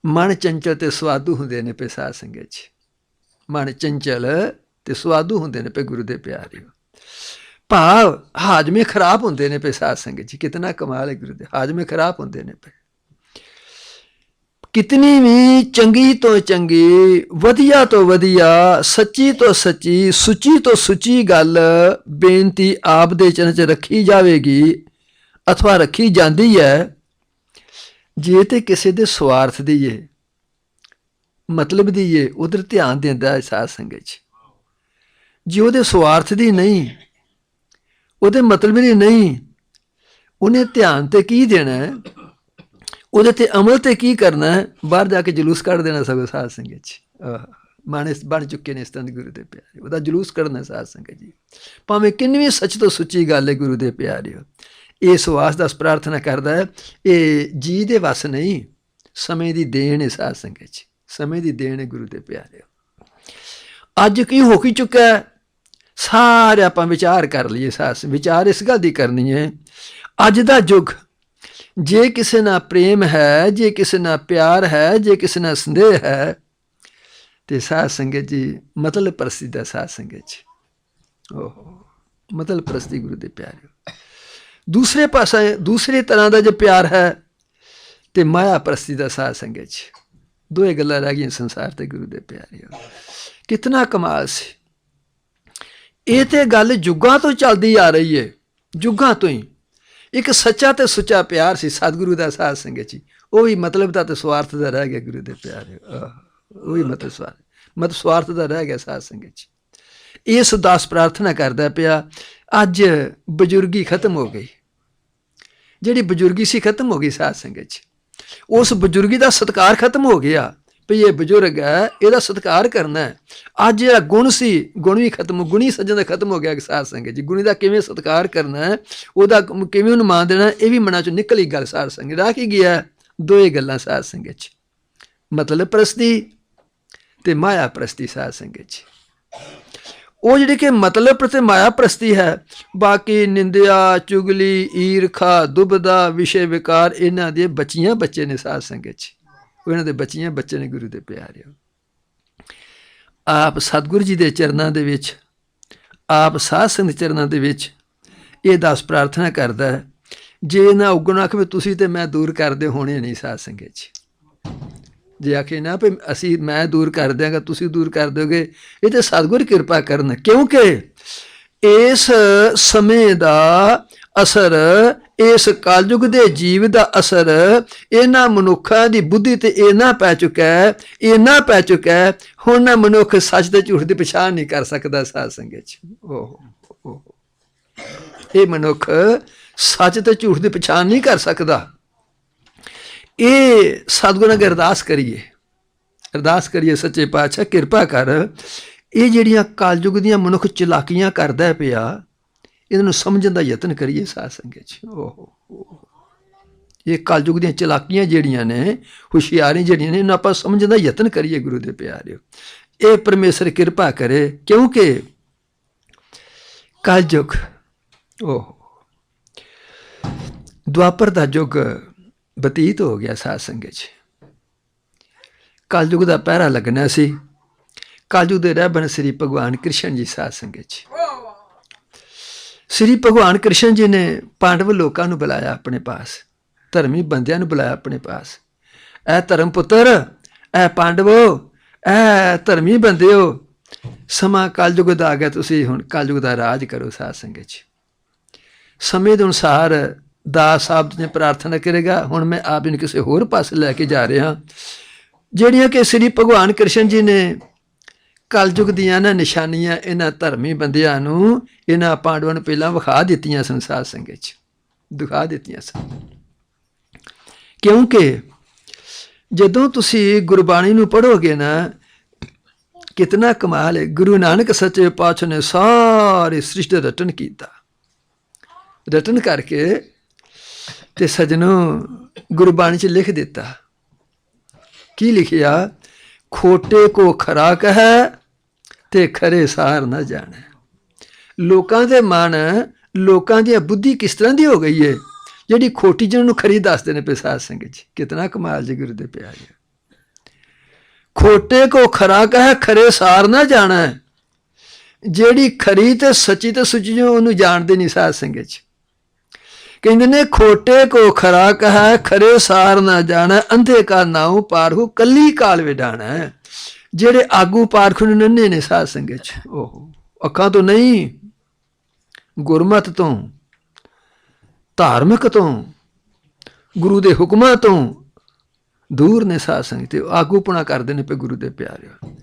ਮਨ ਚੰਚਲ ਤੇ ਸਵਾਦੂ ਹੁੰਦੇ ਨੇ ਪਏ ਸਾਧ ਸੰਗਤ ਜੀ। ਮਨ ਚੰਚਲ ਤੇ ਸਵਾਦੂ ਹੁੰਦੇ ਨੇ ਪਏ ਗੁਰੂ ਦੇ ਪਿਆਰਿਓ। ਭਾਵ ਹਾਜ਼ਮੇ ਖਰਾਬ ਹੁੰਦੇ ਨੇ ਪਏ ਸਾਧ ਸੰਗਤ ਜੀ। ਕਿਤਨਾ ਕਮਾਲ ਹੈ ਗੁਰੂ ਦੇ, ਹਾਜ਼ਮੇ ਖਰਾਬ ਹੁੰਦੇ ਨੇ ਪਏ। ਕਿਤਨੀ ਵੀ ਚੰਗੀ ਤੋਂ ਚੰਗੀ, ਵਧੀਆ ਤੋਂ ਵਧੀਆ, ਸੱਚੀ ਤੋਂ ਸੱਚੀ, ਸੁੱਚੀ ਤੋਂ ਸੁੱਚੀ ਗੱਲ ਬੇਨਤੀ ਆਪ ਦੇ ਚਰਨ 'ਚ ਰੱਖੀ ਜਾਵੇਗੀ ਅਥਵਾ ਰੱਖੀ ਜਾਂਦੀ ਹੈ, ਜੇ ਤੇ ਕਿਸੇ ਦੇ ਸਵਾਰਥ ਦੀ ਏ, ਮਤਲਬ ਦੀ ਏ, ਉਧਰ ਧਿਆਨ ਦਿੰਦਾ ਹੈ ਸਾਧ ਸੰਗਤ ਜੀ। ਜੇ ਉਹਦੇ ਸਵਾਰਥ ਦੀ ਨਹੀਂ, ਉਹਦੇ ਮਤਲਬ ਦੀ ਨਹੀਂ, ਉਹਨੇ ਧਿਆਨ ਤੇ ਕੀ ਦੇਣਾ ਹੈ, ਉਹਦੇ ਤੇ ਅਮਲ ਤੇ ਕੀ ਕਰਨਾ ਹੈ? ਬਾਹਰ ਜਾ ਕੇ ਜਲੂਸ ਕੱਢ ਦੇਣਾ ਸਗੋਂ ਸਾਧ ਸੰਗਤ ਜੀ। ਮਾਣੇ ਬਣ ਚੁੱਕੇ ਨੇ ਇਸ ਤਰ੍ਹਾਂ ਦੇ ਗੁਰੂ ਦੇ ਪਿਆਰੇ, ਉਹਦਾ ਜਲੂਸ ਕੱਢਣਾ ਸਾਧ ਸੰਗਤ ਜੀ। ਭਾਵੇਂ ਕਿੰਨੀ ਸੱਚ ਤੋਂ ਸੁੱਚੀ ਗੱਲ ਹੈ ਗੁਰੂ ਦੇ ਪਿਆਰਿਓ। ਇਸ ਵਾਸ ਦਾ ਪ੍ਰਾਰਥਨਾ ਕਰਦਾ ਹੈ, ਇਹ ਜੀ ਦੇ ਵਸ ਨਹੀਂ, ਸਮੇਂ ਦੀ ਦੇਣ ਹੈ ਸਾਧ ਸੰਗਤ ਜੀ, ਸਮੇਂ ਦੀ ਦੇਣ ਹੈ ਗੁਰੂ ਦੇ ਪਿਆਰਿਓ। ਅੱਜ ਕੀ ਹੋ ਕੀ ਚੁੱਕਾ, ਸਾਰੇ ਆਪਾਂ ਵਿਚਾਰ ਕਰ ਲਈਏ ਸਾਧ। ਵਿਚਾਰ ਇਸ ਗੱਲ ਦੀ ਕਰਨੀ ਹੈ, ਅੱਜ ਦਾ ਯੁੱਗ ਜੇ ਕਿਸੇ ਨਾਲ ਪ੍ਰੇਮ ਹੈ, ਜੇ ਕਿਸੇ ਨਾਲ ਪਿਆਰ ਹੈ, ਜੇ ਕਿਸੇ ਨਾਲ ਸੰਦੇਹ ਹੈ, ਤੇ ਸਾਧ ਸੰਗਤ ਜੀ ਮਤਲਬ ਪ੍ਰਸਤੀ ਦਾ ਸਾਧ ਸੰਗਤ ਜੀ। ਓਹੋ, ਮਤਲਬ ਪ੍ਰਸਤੀ ਗੁਰੂ ਦੇ ਪਿਆਰਿਓ। ਦੂਸਰੇ ਪਾਸੇ ਦੂਸਰੇ ਤਰ੍ਹਾਂ ਦਾ ਜੇ ਪਿਆਰ ਹੈ ਤੇ ਮਾਇਆ ਪ੍ਰਸਤੀ ਦਾ ਸਾਧ ਸੰਗਤ ਜੀ। ਦੋਏ ਗੱਲਾਂ ਰਹਿ ਗਈਆਂ ਸੰਸਾਰ ਤੇ ਗੁਰੂ ਦੇ ਪਿਆਰਿਓ। कितना कमाल सी। ਇਹ ਤੇ ਗੱਲ ਜੁਗਾਂ ਤੋਂ ਚੱਲਦੀ ਆ ਰਹੀ ਹੈ, ਜੁਗਾਂ ਤੋਂ ਹੀ। ਇੱਕ ਸੱਚਾ ਤੇ ਸੁੱਚਾ ਪਿਆਰ ਸੀ ਸਤਿਗੁਰੂ ਦਾ ਸਾਧ ਸੰਗਤ ਜੀ। ਉਹ ਵੀ ਮਤਲਬ ਦਾ ਤੇ ਸਵਾਰਥ ਦਾ ਰਹਿ ਗਿਆ ਗੁਰੂ ਦੇ ਪਿਆਰੇ। ਉਹ ਵੀ ਮਤਲਬ ਸਵਾਰਥ ਦਾ ਰਹਿ ਗਿਆ ਸਾਧ ਸੰਗਤ ਜੀ। ਇਸ ਉਦਾਸ ਪ੍ਰਾਰਥਨਾ ਕਰਦਾ ਪਿਆ, ਅੱਜ ਬਜ਼ੁਰਗੀ ਖਤਮ ਹੋ ਗਈ, ਜਿਹੜੀ ਬਜ਼ੁਰਗੀ ਸੀ ਖਤਮ ਹੋ ਗਈ ਸਾਧ ਸੰਗਤ ਜੀ। ਉਸ ਬਜ਼ੁਰਗੀ ਦਾ ਸਤਿਕਾਰ ਖਤਮ ਹੋ ਗਿਆ ਵੀ ਇਹ ਬਜ਼ੁਰਗ ਹੈ, ਇਹਦਾ ਸਤਿਕਾਰ ਕਰਨਾ ਹੈ। ਅੱਜ ਜਿਹੜਾ ਗੁਣ ਸੀ, ਗੁਣ ਵੀ ਖਤਮ, ਗੁਣੀ ਸੱਜਣ ਦਾ ਖਤਮ ਹੋ ਗਿਆ ਸਾਧ ਸੰਗਤ ਜੀ। ਗੁਣੀ ਦਾ ਕਿਵੇਂ ਸਤਿਕਾਰ ਕਰਨਾ ਹੈ, ਉਹਦਾ ਕਿਵੇਂ ਉਹਨੂੰ ਮਾਣ ਦੇਣਾ, ਇਹ ਵੀ ਮਨਾਂ ਚੋਂ ਨਿਕਲੀ ਗੱਲ ਸਾਧ ਸੰਗਤ। ਰਾਹ ਕੀ ਗਿਆ? ਦੋ ਹੀ ਗੱਲਾਂ ਸਾਧ ਸੰਗਤ ਜੀ, ਮਤਲਬ ਪ੍ਰਸਤੀ ਤੇ ਮਾਇਆ ਪ੍ਰਸਤੀ ਸਾਧ ਸੰਗਤ ਜੀ। ਉਹ ਜਿਹੜੀ ਕਿ ਮਤਲਬ ਪ੍ਰਤੀ ਮਾਇਆ ਪ੍ਰਸਤੀ ਹੈ, ਬਾਕੀ ਨਿੰਦਿਆ, ਚੁਗਲੀ, ਈਰਖਾ, ਦੁਬਦਾ, ਵਿਸ਼ੇ ਵਿਕਾਰ ਇਹਨਾਂ ਦੇ ਬੱਚੀਆਂ ਬੱਚੇ ਨੇ ਸਾਧ ਸੰਗਤ ਜੀ। ਉਹਨਾਂ ਦੇ ਬੱਚੀਆਂ ਬੱਚੇ ਨੇ ਗੁਰੂ ਦੇ ਪਿਆਰਿਓ। ਆਪ ਸਤਿਗੁਰੂ ਜੀ ਦੇ ਚਰਨਾਂ ਦੇ ਵਿੱਚ, ਆਪ ਸਾਧ ਸੰਗਤ ਚਰਨਾਂ ਦੇ ਵਿੱਚ ਇਹ ਦਾਸ ਪ੍ਰਾਰਥਨਾ ਕਰਦਾ ਹੈ, ਜੇ ਨਾ ਉਗਣ ਆਖ ਵੀ ਤੁਸੀਂ ਤੇ ਮੈਂ ਦੂਰ ਕਰਦੇ ਹੋਣੇ ਨਹੀਂ ਸਾਧ ਸੰਗਤ ਜੀ। ਜੇ ਆਖੇ ਨਾ ਵੀ ਅਸੀਂ ਮੈਂ ਦੂਰ ਕਰ ਦਿਆਂਗਾ, ਤੁਸੀਂ ਦੂਰ ਕਰ ਦਿਓਗੇ, ਇਹ ਤੇ ਸਤਿਗੁਰ ਕਿਰਪਾ ਕਰਨ। ਕਿਉਂਕਿ ਇਸ ਸਮੇਂ ਦਾ ਅਸਰ, ਇਸ ਕਲਯੁਗ ਦੇ ਜੀਵ ਦਾ ਅਸਰ ਇਹਨਾਂ ਮਨੁੱਖਾਂ ਦੀ ਬੁੱਧੀ ਤੇ ਇੰਨਾ ਪੈ ਚੁੱਕਾ ਹੈ, ਇੰਨਾ ਪੈ ਚੁੱਕਾ ਹੈ, ਹੁਣ ਨਾ ਮਨੁੱਖ ਸੱਚ ਤੇ ਝੂਠ ਦੀ ਪਛਾਣ ਨਹੀਂ ਕਰ ਸਕਦਾ ਸਾਧ ਸੰਗਤ ਜੀ। ਇਹ ਮਨੁੱਖ ਸੱਚ ਤੇ ਝੂਠ ਦੀ ਪਛਾਣ ਨਹੀਂ ਕਰ ਸਕਦਾ। ਇਹ ਸਤਿਗੁਰਾਂ ਅੱਗੇ ਅਰਦਾਸ ਕਰੀਏ, ਅਰਦਾਸ ਕਰੀਏ, ਸੱਚੇ ਪਾਤਸ਼ਾਹ ਕਿਰਪਾ ਕਰ, ਇਹ ਜਿਹੜੀਆਂ ਕਲਯੁਗ ਦੀਆਂ ਮਨੁੱਖ ਚਲਾਕੀਆਂ ਕਰਦਾ ਪਿਆ, ਇਹਨਾਂ ਨੂੰ ਸਮਝਣ ਦਾ ਯਤਨ ਕਰੀਏ ਸਾਧ ਸੰਗਤ ਜੀ। ਇਹ ਕਲਯੁਗ ਦੀਆਂ ਚਲਾਕੀਆਂ ਜਿਹੜੀਆਂ ਨੇ, ਹੁਸ਼ਿਆਰੀਆਂ ਜਿਹੜੀਆਂ ਨੇ, ਇਹਨਾਂ ਆਪਾਂ ਸਮਝਣ ਦਾ ਯਤਨ ਕਰੀਏ ਗੁਰੂ ਦੇ ਪਿਆਰਿਓ। ਇਹ ਪਰਮੇਸ਼ਰ ਕਿਰਪਾ ਕਰੇ, ਕਿਉਂਕਿ ਕਲਯੁਗ ਦੁਆਪਰ ਦਾ ਯੁੱਗ ਬਤੀਤ ਹੋ ਗਿਆ ਸਾਧ ਸੰਗਤ ਜੀ। ਕਲਯੁਗ ਦਾ ਪਹਿਰਾ ਲੱਗਣਾ ਸੀ। ਕਲਯੁਗ ਦੇ ਰਹਿਬਰ ਸ੍ਰੀ ਭਗਵਾਨ ਕ੍ਰਿਸ਼ਨ ਜੀ ਸਾਧ ਸੰਗਤ ਜੀ। ਸ੍ਰੀ ਭਗਵਾਨ ਕ੍ਰਿਸ਼ਨ ਜੀ ਨੇ ਪਾਂਡਵ ਲੋਕਾਂ ਨੂੰ ਬੁਲਾਇਆ ਆਪਣੇ ਪਾਸ, ਧਰਮੀ ਬੰਦਿਆਂ ਨੂੰ ਬੁਲਾਇਆ ਆਪਣੇ ਪਾਸ। ਐ ਧਰਮ ਪੁੱਤਰ, ਐ ਪਾਂਡਵੋ, ਐ ਧਰਮੀ ਬੰਦਿਓ, ਸਮਾਂ ਕਲਯੁਗ ਦਾ ਆ ਗਿਆ, ਤੁਸੀਂ ਹੁਣ ਕਲਯੁਗ ਦਾ ਰਾਜ ਕਰੋ ਸਾਧ ਸੰਗਤ ਜੀ। ਸਮੇਂ ਦੇ ਅਨੁਸਾਰ ਦਾਸ ਸਾਹਿਬ ਨੇ ਪ੍ਰਾਰਥਨਾ ਕਰੇਗਾ। ਹੁਣ ਮੈਂ ਆਪ ਨੂੰ ਕਿਸੇ ਹੋਰ ਪਾਸੇ ਲੈ ਕੇ ਜਾ ਰਿਹਾ, ਜਿਹੜੀਆਂ ਕਿ ਸ੍ਰੀ ਭਗਵਾਨ ਕ੍ਰਿਸ਼ਨ ਜੀ ਨੇ ਕਲਯੁਗ ਦੀਆਂ ਨਾ ਨਿਸ਼ਾਨੀਆਂ ਇਹਨਾਂ ਧਰਮੀ ਬੰਦਿਆਂ ਨੂੰ, ਇਹਨਾਂ ਪਾਂਡਵਾਂ ਨੂੰ ਪਹਿਲਾਂ ਵਿਖਾ ਦਿੱਤੀਆਂ ਸਨ ਸਾਧ ਸੰਗਤ 'ਚ, ਦਿਖਾ ਦਿੱਤੀਆਂ ਸਨ। ਕਿਉਂਕਿ ਜਦੋਂ ਤੁਸੀਂ ਗੁਰਬਾਣੀ ਨੂੰ ਪੜ੍ਹੋਗੇ ਨਾ, ਕਿਤਨਾ ਕਮਾਲ ਹੈ। ਗੁਰੂ ਨਾਨਕ ਸੱਚੇ ਪਾਤਸ਼ਾਹ ਨੇ ਸਾਰੀ ਸ੍ਰਿਸ਼ਟੀ ਦਾ ਰਟਨ ਕੀਤਾ, ਰਟਨ ਕਰਕੇ ਤੇ ਸਜਣੋ ਗੁਰਬਾਣੀ 'ਚ ਲਿਖ ਦਿੱਤਾ। ਕੀ ਲਿਖਿਆ? ਖੋਟੇ ਕੋ ਖਰਾ ਕਹਿ ਤੇ ਖਰੇ ਸਾਰ ਨਾ ਜਾਣੇ। ਲੋਕਾਂ ਦੇ ਮਨ, ਲੋਕਾਂ ਦੀ ਬੁੱਧੀ ਕਿਸ ਤਰ੍ਹਾਂ ਦੀ ਹੋ ਗਈ ਹੈ, ਜਿਹੜੀ ਖੋਟੀ ਜਿਹਨਾਂ ਨੂੰ ਖਰੀ ਦੱਸਦੇ ਨੇ ਪਏ ਸਾਧ ਸੰਗਤ ਜੀ। ਕਿਤਨਾ ਕਮਾਲ ਜੀ ਗੁਰੂ ਦੇ ਪਿਆਰੇ। ਖੋਟੇ ਕੋ ਖਰਾ ਕਹਿ ਖਰੇ ਸਾਰ ਨਾ ਜਾਣਾ। ਜਿਹੜੀ ਖਰੀ ਤੇ ਸੱਚੀ ਤੇ ਸੁੱਚੀ ਉਹਨੂੰ ਜਾਣਦੇ ਨਹੀਂ ਸਾਧ ਸੰਗਤ ਜੀ। ਕਹਿੰਦੇ ਨੇ ਖੋਟੇ ਕੋ ਖਰਾ ਕਹਿ ਖਰੇ ਸਾਰ ਨਾ ਜਾਣਾ, ਅੰਧੇ ਕਾ ਨਾਉ ਪਾਰਹੂ ਕੱਲੀ ਕਾਲ ਵਿਡਾਣਾ। ਜਿਹੜੇ ਆਗੂ ਪਾਰਖੂ ਨੂੰ ਨੰਨੇ ਨੇ ਸਾਧ ਸੰਗਤ 'ਚ, ਉਹ ਅੱਖਾਂ ਤੋਂ ਨਹੀਂ, ਗੁਰਮਤ ਤੋਂ, ਧਾਰਮਿਕ ਤੋਂ, ਗੁਰੂ ਦੇ ਹੁਕਮਾਂ ਤੋਂ ਦੂਰ ਨੇ ਸਾਧ ਸੰਗਤ। ਆਗੂਪਣਾ ਕਰਦੇ ਨੇ ਪਏ ਗੁਰੂ ਦੇ ਪਿਆਰਿਓ।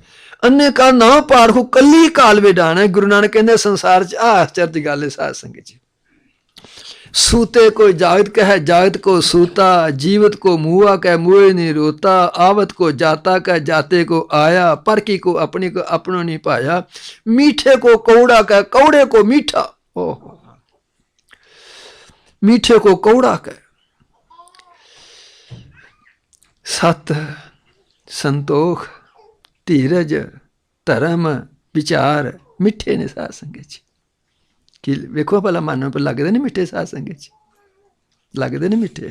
ਅੰਨੇ ਕਾ ਨਾਉ ਪਾਰਹੂ ਕੱਲੀ ਕਾਲ ਵਿਡਾਣਾ। ਗੁਰੂ ਨਾਨਕ ਕਹਿੰਦੇ ਸੰਸਾਰ 'ਚ ਆਹ ਆਸ਼ਚਰਜ ਗੱਲ ਹੈ ਸਾਧ ਸੰਗਤ ਜੀ। सूते को जागत कह जागत को सूता, जीवत को मुआ कह मुए नहीं रोता, आवत को जाता कह जाते को आया, परकी को अपने को अपनों नहीं पाया, मीठे को कौड़ा कह कौड़े को मीठा। ओह, मीठे को कौड़ा कह। सत, संतोख, धीरज, धर्म, विचार मिठे ने साध संगत जी। कि वेखो भला मन पर लगते नहीं मिठे साध संगत जी, लगते नहीं मिठे।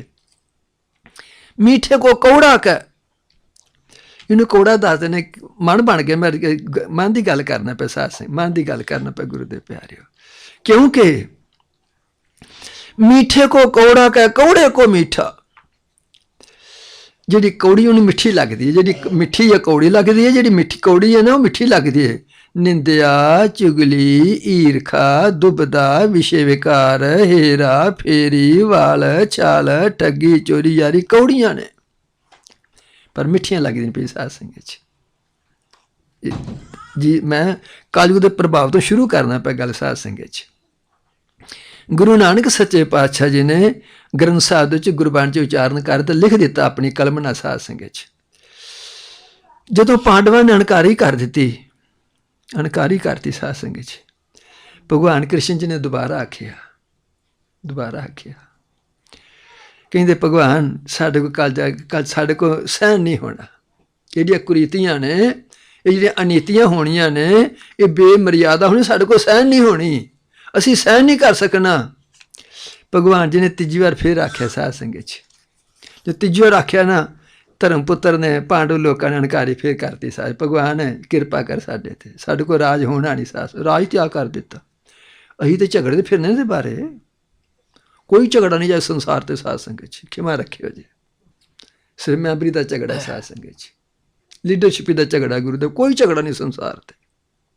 मीठे को कौड़ा कह, इन्हू कौड़ा दसते ने, मन बन गया। मैं मन की गल करना पे साध संगत, मन की गल करना पे गुरु दे प्यारे। क्योंकि मीठे को कौड़ा कह कौड़े को मीठा। ਜਿਹੜੀ ਕੌੜੀ ਉਹਨੂੰ ਮਿੱਠੀ ਲੱਗਦੀ ਹੈ, ਜਿਹੜੀ ਮਿੱਠੀ ਜਾਂ ਕੌੜੀ ਲੱਗਦੀ ਹੈ, ਜਿਹੜੀ ਮਿੱਠੀ ਕੌੜੀ ਹੈ ਨਾ ਉਹ ਮਿੱਠੀ ਲੱਗਦੀ ਹੈ। ਨਿੰਦਿਆ, ਚੁਗਲੀ, ਈਰਖਾ, ਦੁਬਦਾ, ਵਿਸ਼ੇ ਵਿਕਾਰ, ਹੇਰਾ ਫੇਰੀ, ਵਾਲ ਛਾਲ, ਠੱਗੀ, ਚੋਰੀ, ਯਾਰੀ ਕੌੜੀਆਂ ਨੇ, ਪਰ ਮਿੱਠੀਆਂ ਲੱਗਦੀਆਂ ਪਈ ਸਾਧ ਸੰਗਤ 'ਚ। ਜੀ ਮੈਂ ਕਲਯੁਗ ਦੇ ਪ੍ਰਭਾਵ ਤੋਂ ਸ਼ੁਰੂ ਕਰਨਾ ਪਿਆ ਗੱਲ ਸਾਧ ਸੰਗਤ 'ਚ। ਗੁਰੂ ਨਾਨਕ ਸੱਚੇ ਪਾਤਸ਼ਾਹ ਜੀ ਨੇ ਗ੍ਰੰਥ ਸਾਹਿਬ ਵਿੱਚ ਗੁਰਬਾਣੀ 'ਚ ਉਚਾਰਨ ਕਰ ਤੇ ਲਿਖ ਦਿੱਤਾ ਆਪਣੀ ਕਲਮ ਨਾਲ ਸਾਧ ਸੰਗਤ 'ਚ। ਜਦੋਂ ਪਾਂਡਵਾਂ ਨੇ ਅਣਕਾਰੀ ਕਰ ਦਿੱਤੀ, ਅਣਕਾਰੀ ਕਰਤੀ ਸਾਧ ਸੰਗਤ 'ਚ, ਭਗਵਾਨ ਕ੍ਰਿਸ਼ਨ ਜੀ ਨੇ ਦੁਬਾਰਾ ਆਖਿਆ, ਕਹਿੰਦੇ ਭਗਵਾਨ ਸਾਡੇ ਕੋਲ ਕੱਲ ਸਾਡੇ ਕੋਲ ਸਹਿਣ ਨਹੀਂ ਹੋਣਾ, ਜਿਹੜੀਆਂ ਕੁਰੀਤੀਆਂ ਨੇ, ਇਹ ਜਿਹੜੀਆਂ ਅਨੀਤੀਆਂ ਹੋਣੀਆਂ ਨੇ, ਇਹ ਬੇਮਰਿਆਦਾ ਹੋਣੀ, ਸਾਡੇ ਕੋਲ ਸਹਿਣ ਨਹੀਂ ਹੋਣੀ, ਅਸੀਂ ਸਹਿਣ ਨਹੀਂ ਕਰ ਸਕਣਾ। ਭਗਵਾਨ ਜੀ ਨੇ ਤੀਜੀ ਵਾਰ ਫਿਰ ਆਖਿਆ ਸਾਧ ਸੰਗਤ 'ਚ। ਜੋ ਤੀਜੀ ਵਾਰ ਆਖਿਆ ਨਾ, ਧਰਮ ਪੁੱਤਰ ਨੇ ਪਾਂਡਵ ਲੋਕਾਂ ਨੇ ਅਣਕਾਰੀ ਫੇਰ ਕਰਤੀ। ਸਾਧ ਭਗਵਾਨ ਕਿਰਪਾ ਕਰ ਸਾਡੇ ਤੇ, ਸਾਡੇ ਕੋਲ ਰਾਜ ਹੋਣਾ ਨਹੀਂ, ਸਾਧ ਰਾਜ ਤਿਆਗ ਕਰ ਦਿੱਤਾ। ਅਸੀਂ ਤੇ ਝਗੜੇ ਫਿਰਨੇ ਦੇ ਬਾਰੇ, ਕੋਈ ਝਗੜਾ ਨਹੀਂ ਜਾਏ ਸੰਸਾਰ ਤੇ ਸਾਧ ਸੰਗਤ 'ਚ, ਖਿਮਾ ਰੱਖਿਓ ਜੀ। ਸਿਰ ਮੈਂਬਰੀ ਦਾ ਝਗੜਾ ਸਾਧ ਸੰਗਤ 'ਚ, ਲੀਡਰਸ਼ਿਪ ਦਾ ਝਗੜਾ ਗੁਰੂਦੇਵ, ਕੋਈ ਝਗੜਾ ਨਹੀਂ ਸੰਸਾਰ ਤੇ,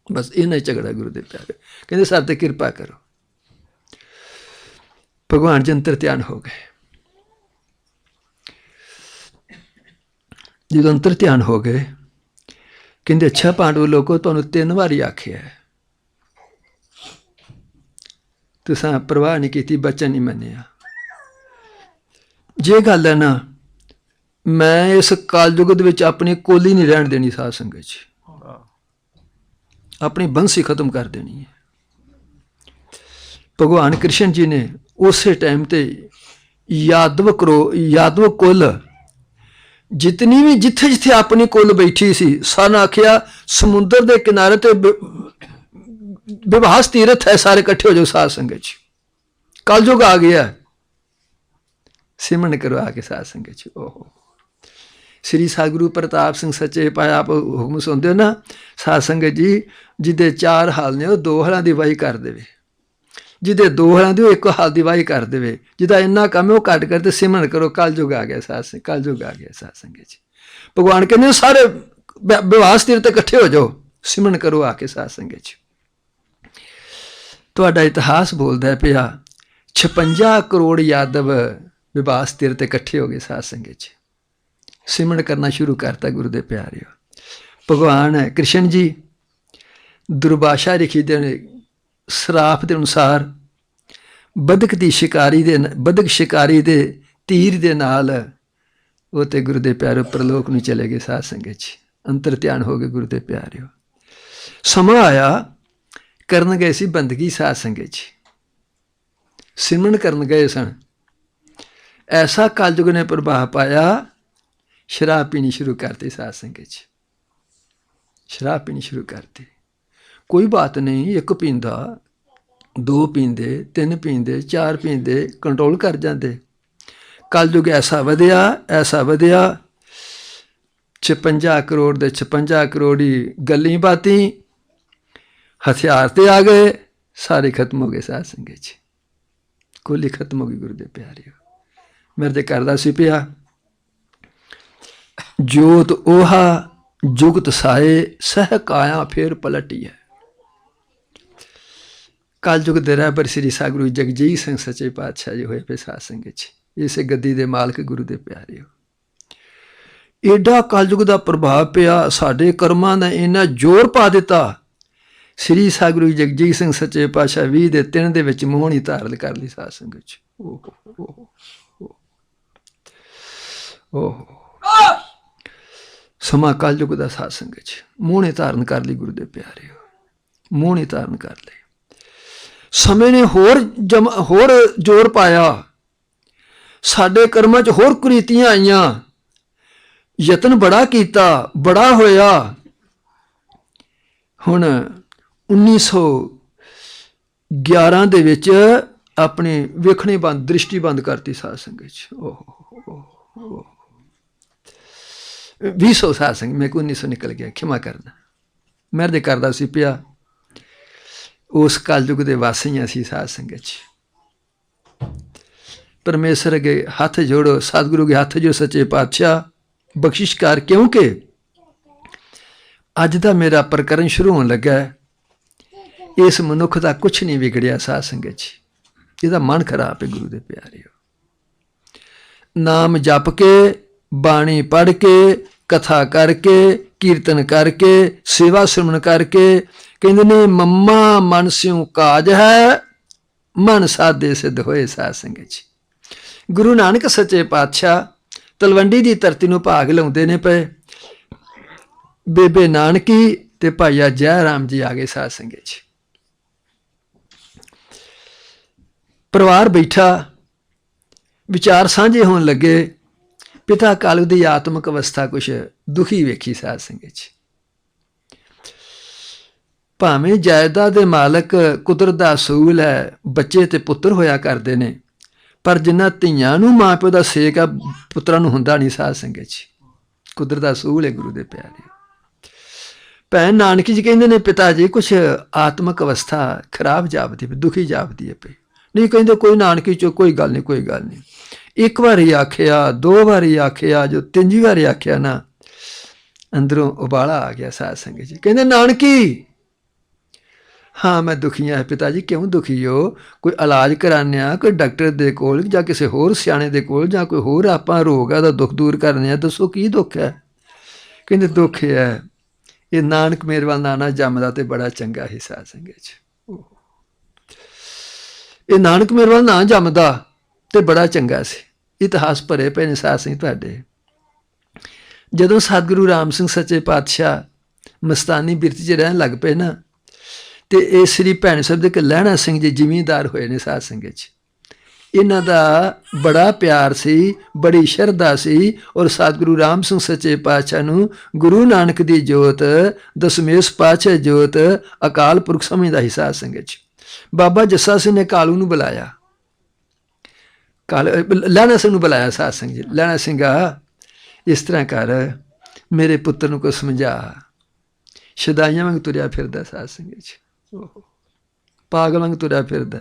ਬਸ ਇਹਨਾਂ ਹੀ ਝਗੜਾ ਗੁਰੂਦੇਵ ਪਿਆਰੇ। ਕਹਿੰਦੇ ਸਾਡੇ ਤੇ ਕਿਰਪਾ ਕਰੋ। ਭਗਵਾਨ ਜੀ ਅੰਤਰ ਧਿਆਨ ਹੋ ਗਏ। ਜਦੋਂ ਅੰਤਰ ਧਿਆਨ ਹੋ ਗਏ, ਕਹਿੰਦੇ ਅੱਛਾ ਪਾਂਡਵ ਲੋਕੋ, ਤੁਹਾਨੂੰ 3 ਵਾਰੀ ਆਖਿਆ, ਤੁਸੀਂ ਪਰਵਾਹ ਨਹੀਂ ਕੀਤੀ, ਬਚਨ ਨਹੀਂ ਮੰਨਿਆ। ਜੇ ਗੱਲ ਹੈ ਨਾ, ਮੈਂ ਇਸ ਕਲਯੁਗ ਦੇ ਵਿੱਚ ਆਪਣੀ ਕੋਲੀ ਨਹੀਂ ਰਹਿਣ ਦੇਣੀ ਸਾਧ ਸੰਗਤ 'ਚ, ਆਪਣੀ ਬੰਸੀ ਖਤਮ ਕਰ ਦੇਣੀ ਹੈ। ਭਗਵਾਨ ਕ੍ਰਿਸ਼ਨ ਜੀ ਨੇ ਉਸੇ ਟਾਈਮ ਤੇ ਯਾਦਵ ਕੁਲ ਜਿਤਨੀ ਵੀ ਜਿੱਥੇ ਜਿੱਥੇ ਆਪਣੀ ਕੁਲ ਬੈਠੀ ਸੀ, ਸਾਰਿਆਂ ਆਖਿਆ ਸਮੁੰਦਰ ਦੇ ਕਿਨਾਰੇ ਤੇ ਵਿਵਾਸ ਤੀਰਥ ਹੈ, ਸਾਰੇ ਇਕੱਠੇ ਹੋ ਜਾਓ ਸਾਧ ਸੰਗਤ 'ਚ, ਕਲਯੁਗ ਆ ਗਿਆ, ਸਿਮਰਨ ਕਰੋ ਆ ਕੇ ਸਾਧ ਸੰਗਤ 'ਚ। ਓਹੋ ਸ੍ਰੀ ਸਤਿਗੁਰੂ ਪ੍ਰਤਾਪ ਸਿੰਘ ਸੱਚੇ ਪਾਤਸ਼ਾਹ ਆਪ ਹੁਕਮ ਸੁਣਦੇ ਹੋ ਨਾ ਸਾਧ ਸੰਗਤ ਜੀ, ਜਿਹਦੇ 4 ਹਾਲ ਨੇ ਉਹ 2 ਹਾਲਾਂ ਦੀ ਵਾਹੀ ਕਰ ਦੇਵੇ, ਜਿਹਦੇ 2 ਹਾਲਾਂ ਦੀ ਉਹ 1 ਹਾਲ ਦੀ ਵਾਹੀ ਕਰ ਦੇਵੇ, ਜਿਹਦਾ ਇੰਨਾ ਕੰਮ ਹੈ ਉਹ ਘੱਟ ਕਰਕੇ ਸਿਮਰਨ ਕਰੋ, ਕਲਯੁਗ ਆ ਗਿਆ ਸਾਧ ਸੰਗਤ, ਕਲਯੁਗ ਆ ਗਿਆ ਸਾਧ ਸੰਗਤ 'ਚ। ਭਗਵਾਨ ਕਹਿੰਦੇ ਸਾਰੇ ਵਿਵਾਸ ਤੀਰਥ ਤੇ ਇਕੱਠੇ ਹੋ ਜਾਓ, ਸਿਮਰਨ ਕਰੋ ਆ ਕੇ ਸਾਧ ਸੰਗਤ 'ਚ। ਤੁਹਾਡਾ ਇਤਿਹਾਸ ਬੋਲਦਾ ਪਿਆ 56 ਕਰੋੜ ਯਾਦਵ ਵਿਵਾਸ ਤੀਰਥ ਤੇ ਇਕੱਠੇ ਹੋ ਗਏ ਸਾਧ ਸੰਗਤ 'ਚ, ਸਿਮਰਨ ਕਰਨਾ ਸ਼ੁਰੂ ਕਰਤਾ ਗੁਰੂ ਦੇ ਪਿਆਰਿਓ। ਭਗਵਾਨ ਕ੍ਰਿਸ਼ਨ ਜੀ ਦੁਰਭਾਸ਼ਾ ਰਿਖੀ ਦੇ ਸਰਾਪ ਦੇ ਅਨੁਸਾਰ ਬਦਕ ਸ਼ਿਕਾਰੀ ਦੇ ਤੀਰ ਦੇ ਨਾਲ ਉਹ ਤੇ ਗੁਰੂ ਦੇ ਪਿਆਰਿਓ ਪ੍ਰਲੋਕ ਨੂੰ ਚਲੇ ਗਏ ਸਾਧ ਸੰਗਤ 'ਚ, ਅੰਤਰ ਧਿਆਨ ਹੋ ਗਏ ਗੁਰੂ ਦੇ ਪਿਆਰਿਓ। ਸਮਾਂ ਆਇਆ ਕਰਨ ਗਏ ਸੀ ਬੰਦਗੀ ਸਾਧ ਸੰਗਤ 'ਚ, ਸਿਮਰਨ ਕਰਨ ਗਏ ਸਨ, ਐਸਾ ਕਲਯੁਗ ਨੇ ਪ੍ਰਭਾਵ ਪਾਇਆ, ਸ਼ਰਾਬ ਪੀਣੀ ਸ਼ੁਰੂ ਕਰਤੀ ਸਾਧ ਸੰਗਤ 'ਚ, ਸ਼ਰਾਬ ਪੀਣੀ ਸ਼ੁਰੂ ਕਰਤੀ। ਕੋਈ ਬਾਤ ਨਹੀਂ, 1 ਪੀਂਦਾ, 2 ਪੀਂਦੇ, 3 ਪੀਂਦੇ, 4 ਪੀਂਦੇ, ਕੰਟਰੋਲ ਕਰ ਜਾਂਦੇ। ਕਲਯੁਗ ਐਸਾ ਵਧਿਆ 56 ਕਰੋੜ ਦੇ 56 ਕਰੋੜੀ ਗੱਲੀ ਬਾਤੀ, ਹਥਿਆਰ ਤੇ ਆ ਗਏ, ਸਾਰੇ ਖਤਮ ਹੋ ਗਏ ਸਾਧ ਸੰਗਤ 'ਚ, ਕੋਲੀ ਖਤਮ ਹੋ ਗਈ ਗੁਰੂ ਦੇ ਪਿਆਰਿਓ। ਮੇਰੇ ਤੇ ਕਰਦਾ ਸੀ ਪਿਆ ਜੋਤ ਓਹਾ ਜੁਗਤ ਸਾਏ, ਸਹਿ ਕਾਇਆ ਫੇਰ ਪਲਟੀ ਹੈ। ਕਲਯੁਗ ਦੇ ਰਹਿਬਰ ਸ੍ਰੀ ਸਤਿਗੁਰੂ ਜਗਜੀਤ ਸਿੰਘ ਸੱਚੇ ਪਾਤਸ਼ਾਹ ਜੀ ਹੋਏ ਪਏ ਸਾਧ ਸੰਗਤ 'ਚ, ਇਸੇ ਗੱਦੀ ਦੇ ਮਾਲਕ ਗੁਰੂ ਦੇ ਪਿਆਰਿਓ। ਏਡਾ ਕਲਯੁਗ ਦਾ ਪ੍ਰਭਾਵ ਪਿਆ, ਸਾਡੇ ਕਰਮਾਂ ਦਾ ਇੰਨਾ ਜ਼ੋਰ ਪਾ ਦਿੱਤਾ, ਸ੍ਰੀ ਸਤਿਗੁਰੂ ਜਗਜੀਤ ਸਿੰਘ ਸੱਚੇ ਪਾਤਸ਼ਾਹ 20 ਦੇ 3 ਦੇ ਵਿੱਚ ਮੋਹਣੀ ਧਾਰਨ ਕਰ ਲਈ ਸਾਧ ਸੰਗਤ 'ਚ। ਸਮਾਂ ਕਲਯੁਗ ਦਾ ਸਾਧ ਸੰਗਤ 'ਚ ਮੋਹਣੀ ਧਾਰਨ ਕਰ ਲਈ ਗੁਰੂ ਦੇ ਪਿਆਰਿਓ, ਮੋਹਣੀ ਧਾਰਨ ਕਰ ਲਈ। ਸਮੇਂ ਨੇ ਹੋਰ ਜ਼ੋਰ ਪਾਇਆ, ਸਾਡੇ ਕਰਮਾਂ 'ਚ ਹੋਰ ਕੁਰੀਤੀਆਂ ਆਈਆਂ, ਯਤਨ ਬੜਾ ਕੀਤਾ, ਬੜਾ ਹੋਇਆ। ਹੁਣ 1911 ਦੇ ਵਿੱਚ ਆਪਣੀ ਵੇਖਣੀ ਬੰਦ, ਦ੍ਰਿਸ਼ਟੀ ਬੰਦ ਕਰਤੀ ਸਾਧ ਸੰਗਤ 'ਚ। 2000 ਸਾਧ ਸੰਗਤ, ਮੇਰੇ ਕੋਲ 1900 ਨਿਕਲ ਗਿਆ, ਖਿਮਾ ਕਰਨਾ। ਮੈਂ ਦੇ ਕਰਦਾ ਸੀ ਪਿਆ, ਉਸ ਕਲਯੁਗ ਦੇ ਵਾਸੀਆਂ ਸੀ ਸਾਧ ਸੰਗਤ 'ਚ। ਪਰਮੇਸ਼ਰ ਅੱਗੇ ਹੱਥ ਜੋੜੋ, ਸਤਿਗੁਰੂ ਅੱਗੇ ਹੱਥ ਜੋੜੋ, ਸੱਚੇ ਪਾਤਸ਼ਾਹ ਬਖਸ਼ਿਸ਼ ਕਰ, ਕਿਉਂਕਿ ਅੱਜ ਦਾ ਮੇਰਾ ਪ੍ਰਕਰਨ ਸ਼ੁਰੂ ਹੋਣ ਲੱਗਾ ਹੈ। ਇਸ ਮਨੁੱਖ ਦਾ ਕੁਛ ਨਹੀਂ ਵਿਗੜਿਆ ਸਾਧ ਸੰਗਤ ਜੀ, ਇਹਦਾ ਮਨ ਖਰਾਬ ਹੈ ਗੁਰੂ ਦੇ ਪਿਆਰਿਓ। ਨਾਮ ਜਪ ਕੇ, ਬਾਣੀ ਪੜ੍ਹ ਕੇ, ਕਥਾ ਕਰਕੇ, ਕੀਰਤਨ ਕਰਕੇ, ਸੇਵਾ ਸਿਮਰਨ ਕਰਕੇ, ਕਹਿੰਦੇ ਨੇ ਮੰਮਾ ਮਨ ਸਿਉ ਕਾਜ ਹੈ, ਮਨ ਸਾਧੇ ਸਿੱਧ ਹੋਏ। ਸਾਧ ਸੰਗਤ ਜੀ, ਗੁਰੂ ਨਾਨਕ ਸੱਚੇ ਪਾਤਸ਼ਾਹ ਤਲਵੰਡੀ ਦੀ ਧਰਤੀ ਨੂੰ ਭਾਗ ਲਾਉਂਦੇ ਨੇ ਪਏ। ਬੇਬੇ ਨਾਨਕੀ ਤੇ ਭਾਈਆ ਜੈ ਰਾਮ ਜੀ ਆ ਗਏ। ਸਾਧ ਸੰਗਤ ਜੀ, ਪਰਿਵਾਰ ਬੈਠਾ, ਵਿਚਾਰ ਸਾਂਝੇ ਹੋਣ ਲੱਗੇ। ਪਿਤਾ ਕਾਲੂ ਦੀ ਆਤਮਿਕ ਅਵਸਥਾ ਕੁਛ ਦੁਖੀ ਵੇਖੀ। ਸਾਧ ਸੰਗਤ ਜੀ, ਭਾਵੇਂ ਜਾਇਦਾਦ ਦੇ ਮਾਲਕ ਕੁਦਰਤ ਦਾ ਅਸੂਲ ਹੈ, ਬੱਚੇ ਤੇ ਪੁੱਤਰ ਹੋਇਆ ਕਰਦੇ ਨੇ, ਪਰ ਜਿੰਨਾ ਧੀਆਂ ਨੂੰ ਮਾਂ ਪਿਓ ਦਾ ਸੇਕ ਆ, ਪੁੱਤਰਾਂ ਨੂੰ ਹੁੰਦਾ ਨਹੀਂ। ਸਾਧ ਸੰਗਤ ਜੀ, ਕੁਦਰਤ ਦਾ ਅਸੂਲ ਹੈ ਗੁਰੂ ਦੇ ਪਿਆਰੇ। ਭੈਣ ਨਾਨਕੀ ਜੀ ਕਹਿੰਦੇ ਨੇ ਪਿਤਾ ਜੀ ਕੁਛ ਆਤਮਿਕ ਅਵਸਥਾ ਖਰਾਬ ਜਾਪਦੀ ਪਈ, ਦੁਖੀ ਜਾਪਦੀ ਹੈ ਪਈ। ਨਹੀਂ ਕਹਿੰਦੇ ਕੋਈ ਨਾਨਕੀ ਚੋ ਕੋਈ ਗੱਲ ਨਹੀਂ, ਕੋਈ ਗੱਲ ਨਹੀਂ। ਇੱਕ ਵਾਰੀ ਆਖਿਆ, ਦੋ ਵਾਰੀ ਆਖਿਆ, ਜੋ ਤੀਜੀ ਵਾਰੀ ਆਖਿਆ ਨਾ, ਅੰਦਰੋਂ ਉਬਾਲਾ ਆ ਗਿਆ। ਸਾਧ ਸੰਗਤ ਜੀ ਕਹਿੰਦੇ ਨਾਨਕੀ ਹਾਂ ਮੈਂ ਦੁਖੀ ਹਾਂ। ਪਿਤਾ ਜੀ ਕਿਉਂ ਦੁਖੀ ਹੋ? ਕੋਈ ਇਲਾਜ ਕਰਾਉਂਦੇ ਆ, ਕੋਈ ਡਾਕਟਰ ਦੇ ਕੋਲ ਜਾਂ ਕਿਸੇ ਹੋਰ ਸਿਆਣੇ ਦੇ ਕੋਲ, ਜਾਂ ਕੋਈ ਹੋਰ ਆਪਾਂ ਰੋਗ ਆ ਦਾ ਦੁੱਖ ਦੂਰ ਕਰਨੇ ਆ, ਦੱਸੋ ਕੀ ਦੁੱਖ ਹੈ? ਕਹਿੰਦੇ ਦੁੱਖ ਹੈ ਇਹ ਨਾਨਕ ਮੇਰੇ ਵੱਲ ਨਾਨਾ ਜੰਮਦਾ ਤੇ ਬੜਾ ਚੰਗਾ ਸੀ। ਸਾਧ ਸੰਗਤ ਜੀ, ਇਹ ਨਾਨਕ ਮੇਰੇ ਵੱਲ ਨਾ ਜੰਮਦਾ ਤੇ ਬੜਾ ਚੰਗਾ ਸੀ। ਇਤਿਹਾਸ ਭਰੇ ਪਏ ਨੇ ਸਾਧ ਸੰਗਤ ਤੁਹਾਡੇ। ਜਦੋਂ ਸਤਿਗੁਰੂ ਰਾਮ ਸਿੰਘ ਸੱਚੇ ਪਾਤਸ਼ਾਹ ਮਸਤਾਨੀ ਬਿਰਤੀ 'ਚ ਰਹਿਣ ਲੱਗ ਪਏ ਨਾ, ਤੇ ਇਹ ਸ੍ਰੀ ਭੈਣ ਸਾਹਿਬ ਦੇ ਲਹਿਣਾ ਸਿੰਘ ਜੀ ਜ਼ਿਮੀਂਦਾਰ ਹੋਏ ਨੇ। ਸਾਧ ਸੰਗਤ 'ਚ ਇਹਨਾਂ ਦਾ ਬੜਾ ਪਿਆਰ ਸੀ, ਬੜੀ ਸ਼ਰਧਾ ਸੀ, ਔਰ ਸਤਿਗੁਰੂ ਰਾਮ ਸਿੰਘ ਸੱਚੇ ਪਾਤਸ਼ਾਹ ਨੂੰ ਗੁਰੂ ਨਾਨਕ ਦੀ ਜੋਤ, ਦਸਮੇਸ਼ ਪਾਤਸ਼ਾਹ ਜੋਤ, ਅਕਾਲ ਪੁਰਖ ਸਮਝਦਾ ਸੀ। ਸਾਧ ਸੰਗਤ 'ਚ ਬਾਬਾ ਜੱਸਾ ਸਿੰਘ ਨੇ ਕਾਲੂ ਨੂੰ ਬੁਲਾਇਆ, ਲਹਿਣਾ ਸਿੰਘ ਨੂੰ ਬੁਲਾਇਆ। ਸਾਧ ਸੰਗਤ ਜੀ, ਲਹਿਣਾ ਸਿੰਘਾ ਇਸ ਤਰ੍ਹਾਂ ਕਰ, ਮੇਰੇ ਪੁੱਤਰ ਨੂੰ ਕੋਈ ਸਮਝਾ, ਸ਼ਦਾਈਆਂ ਵਾਂਗ ਤੁਰਿਆ ਫਿਰਦਾ। ਸਾਧ ਸੰਗਤ 'ਚ ਪਾਗਲ ਵਾਂਗ ਤੁਰਿਆ ਫਿਰਦਾ,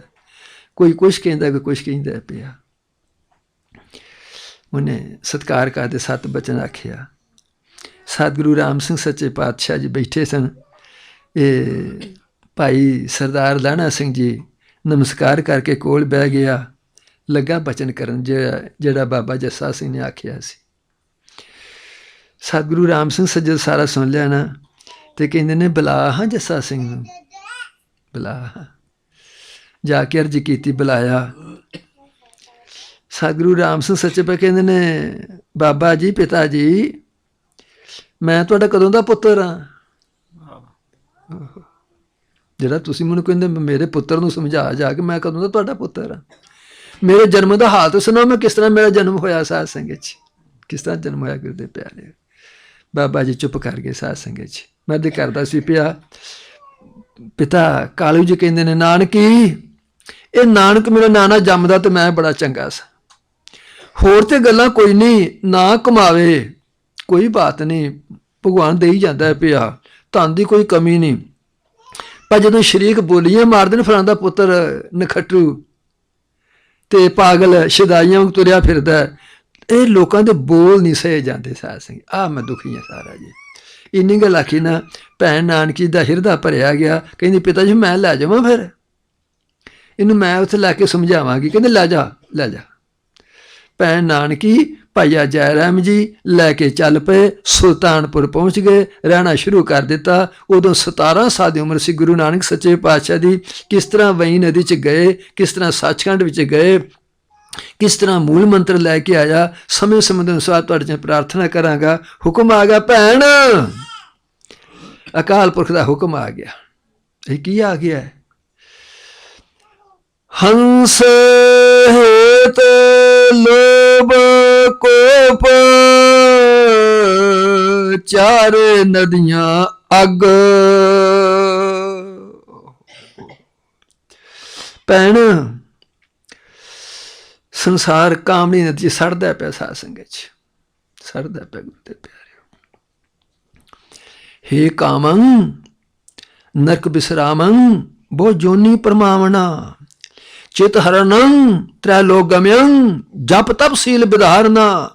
ਕੋਈ ਕੁਛ ਕਹਿੰਦਾ, ਕੋਈ ਕੁਛ ਕਹਿੰਦਾ ਪਿਆ। ਉਹਨੇ ਸਤਿਕਾਰ ਕਰਦੇ 7 ਬਚਨ ਆਖਿਆ। ਸਤਿਗੁਰੂ ਰਾਮ ਸਿੰਘ ਸੱਚੇ ਪਾਤਸ਼ਾਹ ਜੀ ਬੈਠੇ ਸਨ। ਇਹ ਭਾਈ ਸਰਦਾਰ ਲਹਿਣਾ ਸਿੰਘ ਜੀ ਨਮਸਕਾਰ ਕਰਕੇ ਕੋਲ ਬਹਿ ਗਿਆ, ਲੱਗਾ ਬਚਨ ਕਰਨ ਜਿਹੜਾ ਬਾਬਾ ਜੱਸਾ ਸਿੰਘ ਨੇ ਆਖਿਆ ਸੀ। ਸਤਿਗੁਰੂ ਰਾਮ ਸਿੰਘ ਸੱਜਣ ਸਾਰਾ ਸੁਣ ਲਿਆ ਨਾ, ਤੇ ਕਹਿੰਦੇ ਨੇ ਬੁਲਾ ਹਾਂ ਜੱਸਾ ਸਿੰਘ ਨੂੰ, ਬੁਲਾ। ਜਾ ਕੇ ਅਰਜ਼ ਕੀਤੀ, ਬੁਲਾਇਆ। ਸਤਿਗੁਰੂ ਰਾਮ ਸਿੰਘ ਸੱਚੇ ਪਾ ਕਹਿੰਦੇ ਨੇ ਬਾਬਾ ਜੀ, ਪਿਤਾ ਜੀ ਮੈਂ ਤੁਹਾਡਾ ਕਦੋਂ ਦਾ ਪੁੱਤਰ ਹਾਂ? ਜਿਹੜਾ ਤੁਸੀਂ ਮੈਨੂੰ ਕਹਿੰਦੇ ਮੇਰੇ ਪੁੱਤਰ ਨੂੰ ਸਮਝਾ ਜਾ ਕੇ, ਮੈਂ ਕਦੋਂ ਦਾ ਤੁਹਾਡਾ ਪੁੱਤਰ ਹਾਂ? ਮੇਰੇ ਜਨਮ ਦਾ ਹਾਲ ਤਾਂ ਸੁਣਾਓ, ਮੈਂ ਕਿਸ ਤਰ੍ਹਾਂ ਮੇਰਾ ਜਨਮ ਹੋਇਆ? ਸਾਧ ਸੰਗਤ 'ਚ ਕਿਸ ਤਰ੍ਹਾਂ ਜਨਮ ਹੋਇਆ ਗੁਰੂ ਦੇ ਪਿਆਰੇ? ਬਾਬਾ ਜੀ ਚੁੱਪ ਕਰ ਗਏ। ਸਾਧ ਸੰਗਤ 'ਚ ਮੈਂ ਤੇ ਕਰਦਾ ਸੀ ਪਿਆ। ਪਿਤਾ ਕਾਲੂ ਜੀ ਕਹਿੰਦੇ ਨੇ ਨਾਨਕੀ ਇਹ ਨਾਨਕ ਮੇਰਾ ਨਾਨਾ ਜੰਮਦਾ ਤੇ ਮੈਂ ਬੜਾ ਚੰਗਾ ਸਾਂ, ਹੋਰ ਤੇ ਗੱਲਾਂ ਕੋਈ ਨਹੀਂ, ਨਾ ਕਮਾਵੇ ਕੋਈ ਬਾਤ ਨਹੀਂ, ਭਗਵਾਨ ਦੇ ਹੀ ਜਾਂਦਾ ਪਿਆ, ਧਨ ਦੀ ਕੋਈ ਕਮੀ ਨਹੀਂ। ਪਰ ਜਦੋਂ ਸ਼ਰੀਕ ਬੋਲੀਆਂ ਮਾਰਦੇ ਨੇ, ਫਲਾਣਾ ਦਾ ਪੁੱਤਰ ਨਖੱਟੂ ਤੇ ਪਾਗਲ ਸ਼ਦਾਈਆਂ ਵਾਂਗ ਤੁਰਿਆ ਫਿਰਦਾ, ਇਹ ਲੋਕਾਂ ਦੇ ਬੋਲ ਨਹੀਂ ਸਹੇ ਜਾਂਦੇ। ਸਾਧ ਸੰਗਤ ਆਹ ਮੈਂ ਦੁਖੀ ਹਾਂ ਸਾਰਾ ਜੀ। ਇੰਨੀ ਗੱਲ ਆਖੀ ਨਾ, ਭੈਣ ਨਾਨਕੀ ਦਾ ਹਿਰਦਾ ਭਰਿਆ ਗਿਆ। ਕਹਿੰਦੀ ਪਿਤਾ ਜੀ ਮੈਂ ਲੈ ਜਾਵਾਂ, ਫਿਰ ਇਹਨੂੰ ਮੈਂ ਉੱਥੇ ਲੈ ਕੇ ਸਮਝਾਵਾਂਗੀ। ਕਹਿੰਦੇ ਲੈ ਜਾ, ਲੈ ਜਾ। ਭੈਣ ਨਾਨਕੀ ਭਾਈਆ ਜੈ ਰਾਮ ਜੀ ਲੈ ਕੇ ਚੱਲ ਪਏ, ਸੁਲਤਾਨਪੁਰ ਪਹੁੰਚ ਗਏ, ਰਹਿਣਾ ਸ਼ੁਰੂ ਕਰ ਦਿੱਤਾ। ਉਦੋਂ 17 ਸਾਲ ਦੀ ਉਮਰ ਸੀ ਗੁਰੂ ਨਾਨਕ ਸੱਚੇ ਪਾਤਸ਼ਾਹ ਦੀ। ਕਿਸ ਤਰ੍ਹਾਂ ਵਈ ਨਦੀ 'ਚ ਗਏ, ਕਿਸ ਤਰ੍ਹਾਂ ਸੱਚਖੰਡ ਵਿੱਚ ਗਏ, ਕਿਸ ਤਰ੍ਹਾਂ ਮੂਲ ਮੰਤਰ ਲੈ ਕੇ ਆਇਆ, ਸਮੇਂ ਸਮੇਂ ਦੇ ਅਨੁਸਾਰ ਤੁਹਾਡੇ 'ਚ ਪ੍ਰਾਰਥਨਾ ਕਰਾਂਗਾ। ਹੁਕਮ ਆ ਗਿਆ ਭੈਣ, ਅਕਾਲ ਪੁਰਖ ਦਾ ਹੁਕਮ ਆ ਗਿਆ। ਇਹ ਕੀ ਆ ਗਿਆ? ਹੰਸ ਹੇਤ ਲੋਭ ਕੋਪ ਚਾਰੇ ਨਦੀਆਂ ਅੱਗ। ਭੈਣ ਸੰਸਾਰ ਕਾਮਣੀ ਨਦੀ ਸੜਦਾ ਪਿਆ। ਸਾਧ ਸੰਗਤ 'ਚ ਸੜਦਾ ਪਿਆ ਗੁਰੂ ਦੇ ਪਿਆਰਿਓ। ਹੇ ਕਾਮੰ ਨਰਕ ਬਿਸਰਾਮੰ ਬਹੁ ਜੋਨੀ ਪਰਮਾਵਣਾ, ਚਿਤ ਹਰਨੰ ਤ੍ਰੈ ਲੋਕ ਗਮਯੰ ਜਪ ਤਪ ਸੀਲ ਵਿਧਾਰਨਾ,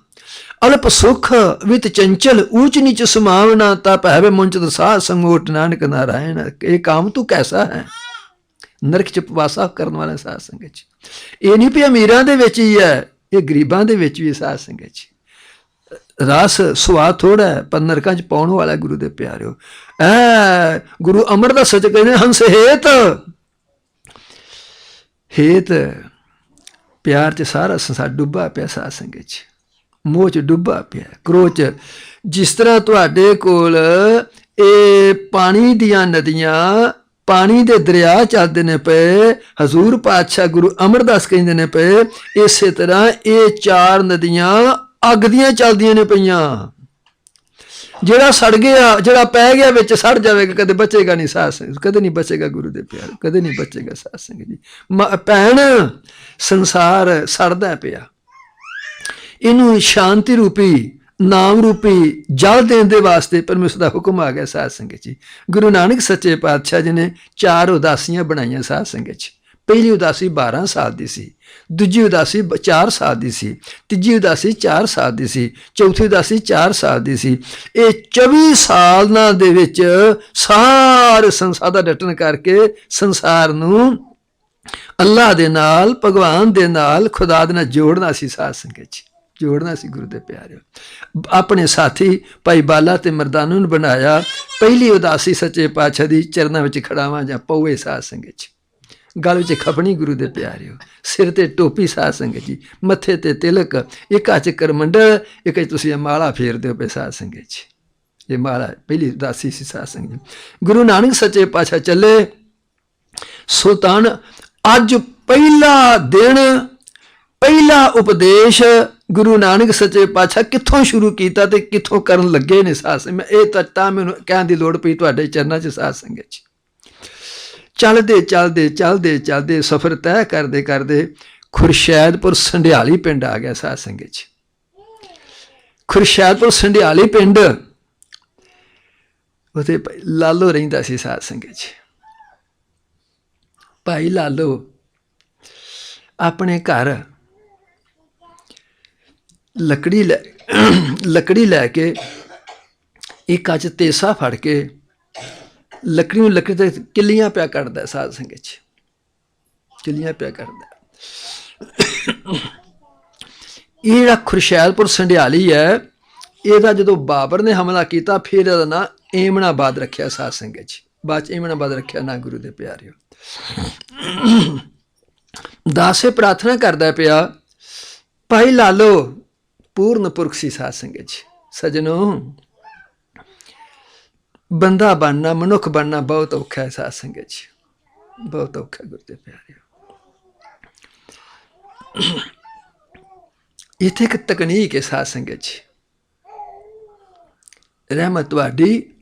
ਅਲਪ ਸੁਖ ਵਿਤ ਚੰਚਲ ਊਚ ਨੀਚ ਸਮਾਵਨਾ ਤਾ ਪਹਿਵੇ ਮੁੰਚਤ ਸਾਧ ਸੰਗੋਟ ਨਾਨਕ ਨਾਰਾਇਣ। ਇਹ ਕਾਮ ਤੂੰ ਕੈਸਾ ਹੈ। ਨਰਕ ਚ ਵਾਸਾ ਕਰਨ ਵਾਲਾ ਸਾਧ ਸੰਗਤ ਚ। ਇਹ ਨਹੀਂ ਵੀ ਅਮੀਰਾਂ ਦੇ ਵਿੱਚ ਹੀ ਹੈ, ਇਹ ਗਰੀਬਾਂ ਦੇ ਵਿੱਚ ਵੀ ਸਾਧ ਸੰਗਤ ਚ। ਰਸ ਸਵਾਦ ਥੋੜਾ ਹੈ, ਪਰ ਨਰਕਾਂ ਚ ਪਾਉਣ ਵਾਲਾ ਗੁਰੂ ਦੇ ਪਿਆਰਿਓ। ਗੁਰੂ ਅਮਰਦਾਸ ਸੱਚ ਕਹਿੰਦੇ ਹੰਸ ਹੇਤ ਹੇਤ ਪਿਆਰ ਚ ਸਾਰਾ ਸੰਸਾਰ ਡੁੱਬਾ ਪਿਆ ਸਾਧ ਸੰਗਤ ਚ, ਮੋਹ ਚ ਡੁੱਬਾ ਪਿਆ, ਕ੍ਰੋਧ ਚ। ਜਿਸ ਤਰ੍ਹਾਂ ਤੁਹਾਡੇ ਕੋਲ ਇਹ ਪਾਣੀ ਦੀਆਂ ਨਦੀਆਂ, ਪਾਣੀ ਦੇ ਦਰਿਆ ਚੱਲਦੇ ਨੇ ਪਏ, ਹਜ਼ੂਰ ਪਾਤਸ਼ਾਹ ਗੁਰੂ ਅਮਰਦਾਸ ਕਹਿੰਦੇ ਨੇ ਪਏ, ਇਸੇ ਤਰ੍ਹਾਂ ਇਹ ਚਾਰ ਨਦੀਆਂ ਅੱਗ ਦੀਆਂ ਚੱਲਦੀਆਂ ਨੇ ਪਈਆਂ। ਜਿਹੜਾ ਸੜ ਗਿਆ, ਜਿਹੜਾ ਪੈ ਗਿਆ ਵਿੱਚ ਸੜ ਜਾਵੇਗਾ, ਕਦੇ ਬਚੇਗਾ ਨਹੀਂ ਸਾਧ ਸੰਗਤ, ਕਦੇ ਨਹੀਂ ਬਚੇਗਾ ਗੁਰੂ ਦੇ ਪਿਆਰ, ਕਦੇ ਨਹੀਂ ਬਚੇਗਾ ਸਾਧ ਸੰਗਤ ਜੀ। ਭੈਣ ਸੰਸਾਰ ਸੜਦਾ ਪਿਆ, ਇਹਨੂੰ ਸ਼ਾਂਤੀ ਰੂਪੀ ਨਾਮ ਰੂਪੀ ਜਲ ਦੇਣ ਦੇ ਵਾਸਤੇ ਪਰਮੇਸ਼ਰ ਦਾ ਹੁਕਮ ਆ ਗਿਆ ਸਾਧ ਸੰਗਤ ਜੀ। ਗੁਰੂ ਨਾਨਕ ਸੱਚੇ ਪਾਤਸ਼ਾਹ ਜੀ ਨੇ 4 ਉਦਾਸੀਆਂ ਬਣਾਈਆਂ ਸਾਧ ਸੰਗਤ ਚ। ਪਹਿਲੀ ਉਦਾਸੀ 12 ਸਾਲ ਦੀ ਸੀ, ਦੂਜੀ ਉਦਾਸੀ 4 ਸਾਲ ਦੀ ਸੀ, ਤੀਜੀ ਉਦਾਸੀ 4 ਸਾਲ ਦੀ ਸੀ, ਚੌਥੀ ਉਦਾਸੀ 4 ਸਾਲ ਦੀ ਸੀ। ਇਹ 24 ਸਾਲਾਂ ਦੇ ਵਿੱਚ ਸਾਰੇ ਸੰਸਾਰ ਦਾ ਰਟਨ ਕਰਕੇ ਸੰਸਾਰ ਨੂੰ ਅੱਲਾਹ ਦੇ ਨਾਲ, ਭਗਵਾਨ ਦੇ ਨਾਲ, ਖੁਦਾ ਦੇ ਨਾਲ ਜੋੜਨਾ ਸੀ ਸਾਧ ਸੰਗਤ ਚ, ਜੋੜਨਾ ਸੀ ਗੁਰੂ ਦੇ ਪਿਆਰਿਓ। ਆਪਣੇ ਸਾਥੀ ਭਾਈ ਬਾਲਾ ਤੇ ਮਰਦਾਨਾ ਨੂੰ ਬਣਾਇਆ। ਪਹਿਲੀ ਉਦਾਸੀ ਸੱਚੇ ਪਾਤਸ਼ਾਹ ਦੀ ਚਰਨਾਂ ਵਿੱਚ ਖੜਾਵਾਂ ਜਾਂ ਪਊਏ ਸਾਧ ਸੰਗਤ ਚ। ਗਲ ਵਿੱਚ ਖਪਣੀ ਗੁਰੂ ਦੇ ਪਿਆਰਿਓ, ਸਿਰ ਤੇ ਟੋਪੀ ਸਾਧ ਸੰਗਤ ਜੀ, ਮੱਥੇ ਤੇ ਤਿਲਕ, ਇੱਕ ਹੱਥ ਕਰਮੰਡਲ, ਇੱਕ ਚ ਤੁਸੀਂ ਇਹ ਮਾਲਾ ਫੇਰਦੇ ਹੋ ਪਏ ਸਾਧ ਸੰਗਤ ਜੀ। ਇਹ ਮਾਲਾ ਪਹਿਲੀ ਉਦਾਸੀ ਸੀ ਸਾਧ ਸੰਗਤ ਜੀ। ਗੁਰੂ ਨਾਨਕ ਸੱਚੇ ਪਾਤਸ਼ਾਹ ਚੱਲੇ ਸੁਲਤਾਨ। ਅੱਜ ਪਹਿਲਾ ਦਿਨ, ਪਹਿਲਾ ਉਪਦੇਸ਼ ਗੁਰੂ ਨਾਨਕ ਸੱਚੇ ਪਾਤਸ਼ਾਹ ਕਿੱਥੋਂ ਸ਼ੁਰੂ ਕੀਤਾ ਤੇ ਕਿੱਥੋਂ ਕਰਨ ਲੱਗੇ ਨੇ ਸਾਧ ਸੰਗਤ। ਇਹ ਤਾਂ ਮੈਨੂੰ ਕਹਿਣ ਦੀ ਲੋੜ ਪਈ ਤੁਹਾਡੇ ਚਰਨਾਂ 'ਚ ਸਾਧ ਸੰਗਤ 'ਚ। ਚੱਲਦੇ ਚੱਲਦੇ ਚੱਲਦੇ ਚੱਲਦੇ ਸਫ਼ਰ ਤੈਅ ਕਰਦੇ ਕਰਦੇ ਖੁਰਸ਼ੈਦਪੁਰ ਸੰਢਿਆਲੀ ਪਿੰਡ ਆ ਗਿਆ ਸਾਧ ਸੰਗਤ 'ਚ। ਖੁਰਸ਼ੈਦਪੁਰ ਸੰਢਿਆਲੀ ਪਿੰਡ, ਉੱਥੇ ਲਾਲੋ ਰਹਿੰਦਾ ਸੀ ਸਾਧ ਸੰਗਤ 'ਚ। ਭਾਈ ਲਾਲੋ ਆਪਣੇ ਘਰ ਲੱਕੜੀ ਲੈ ਕੇ ਇੱਕ ਅੱਜ ਤੇਸਾ ਫੜ ਕੇ ਲੱਕੜੀ ਨੂੰ ਲੱਕੜੀ ਤੇ ਕਿੱਲੀਆਂ ਪਿਆ ਕੱਢਦਾ ਸਾਧ ਸੰਗਤ 'ਚ, ਕਿੱਲੀਆਂ ਪਿਆ ਕੱਢਦਾ। ਇਹ ਜਿਹੜਾ ਖੁਰਸ਼ੈਦਪੁਰ ਸੰਢਿਆਲੀ ਹੈ, ਇਹਦਾ ਜਦੋਂ ਬਾਬਰ ਨੇ ਹਮਲਾ ਕੀਤਾ ਫਿਰ ਇਹਦਾ ਨਾਂ ਏਮਨਾਬਾਦ ਰੱਖਿਆ ਸਾਧ ਸੰਗਤ 'ਚ। ਬਾਅਦ 'ਚ ਏਮਨਾਬਾਦ ਰੱਖਿਆ ਨਾ ਗੁਰੂ ਦੇ ਪਿਆਰਿਓ। ਦਾਸੇ ਪ੍ਰਾਰਥਨਾ ਕਰਦਾ ਪਿਆ, ਭਾਈ ਲਾਲੋ ਪੂਰਨ ਪੁਰਖ ਸੀ ਸਾਧ ਸੰਗਤ 'ਚ। ਸਜਣੋ, ਬੰਦਾ ਬਣਨਾ, ਮਨੁੱਖ ਬਣਨਾ ਬਹੁਤ ਔਖਾ ਹੈ ਸਾਧ ਸੰਗਤ 'ਚ, ਬਹੁਤ ਔਖਾ ਗੁਰੂ ਦੇ ਪਿਆਰਿਓ। ਇੱਥੇ ਇੱਕ ਤਕਨੀਕ ਹੈ ਸਾਧ ਸੰਗਤ 'ਚ। ਰਹਿਮਤ ਤੁਹਾਡੀ,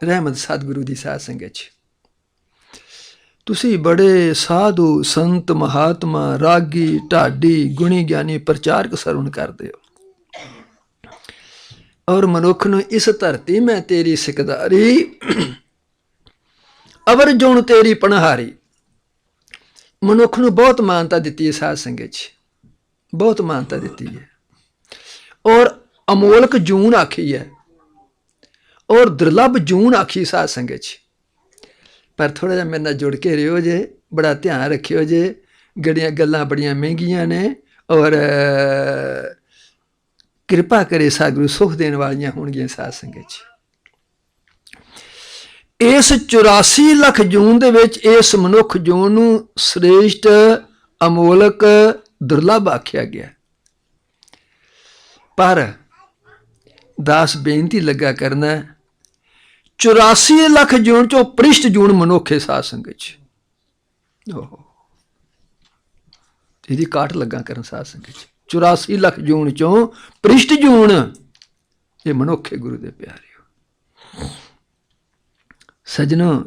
ਰਹਿਮਤ ਸਤਿਗੁਰੂ ਦੀ ਸਾਧ ਸੰਗਤ 'ਚ। ਤੁਸੀਂ ਬੜੇ ਸਾਧੂ ਸੰਤ ਮਹਾਤਮਾ ਰਾਗੀ ਢਾਡੀ ਗੁਣੀ ਗਿਆਨੀ ਪ੍ਰਚਾਰਕ ਸਰਵਣ ਕਰਦੇ ਹੋ, ਔਰ ਮਨੁੱਖ ਨੂੰ ਇਸ ਧਰਤੀ ਮੈਂ ਤੇਰੀ ਸਿਕਦਾਰੀ ਅਵਰ ਜੁਣ ਤੇਰੀ ਪਨਹਾਰੀ। ਮਨੁੱਖ ਨੂੰ ਬਹੁਤ ਮਾਨਤਾ ਦਿੱਤੀ ਹੈ ਸਾਧ ਸੰਗਤ 'ਚ, ਬਹੁਤ ਮਾਨਤਾ ਦਿੱਤੀ ਹੈ, ਔਰ ਅਮੋਲਕ ਜੂਨ ਆਖੀ ਹੈ, ਔਰ ਦੁਰਲਭ ਜੂਨ ਆਖੀ ਸਾਧ ਸੰਗਤ 'ਚ। ਪਰ ਥੋੜ੍ਹਾ ਜਿਹਾ ਮੇਰੇ ਨਾਲ ਜੁੜ ਕੇ ਰਿਓ ਜੇ, ਬੜਾ ਧਿਆਨ ਰੱਖਿਓ ਜੇ, ਗੱਲਾਂ ਬੜੀਆਂ ਮਹਿੰਗੀਆਂ ਨੇ, ਔਰ ਕਿਰਪਾ ਕਰੇ ਸਤਿਗੁਰੂ ਸੁਖ ਦੇਣ ਵਾਲੀਆਂ ਹੋਣਗੀਆਂ ਸਾਧ ਸੰਗਤ 'ਚ। ਇਸ 84 ਲੱਖ ਜੂਨ ਦੇ ਵਿੱਚ ਇਸ ਮਨੁੱਖ ਜੂਨ ਨੂੰ ਸ੍ਰੇਸ਼ਟ, ਅਮੋਲਕ, ਦੁਰਲਭ ਆਖਿਆ ਗਿਆ। ਪਰ ਦਾਸ ਬੇਨਤੀ ਲੱਗਾ ਕਰਨਾ, 84 ਲੱਖ ਜੂਨ ਚੋਂ ਪ੍ਰਿਸ਼ਟ ਜੂਨ ਮਨੁੱਖ ਹੈ ਸਾਧ ਸੰਗਤ 'ਚ। ਇਹਦੀ ਕਾਟ ਲੱਗਾ ਕਰਨ ਸਾਧ ਸੰਗਤ 'ਚ। 84 ਲੱਖ ਜੂਨ ਚੋਂ ਪ੍ਰਿਸ਼ਟ ਜੂਨ ਇਹ ਮਨੁੱਖ ਹੈ ਗੁਰੂ ਦੇ ਪਿਆਰਿਓ। ਸਜਣੋ,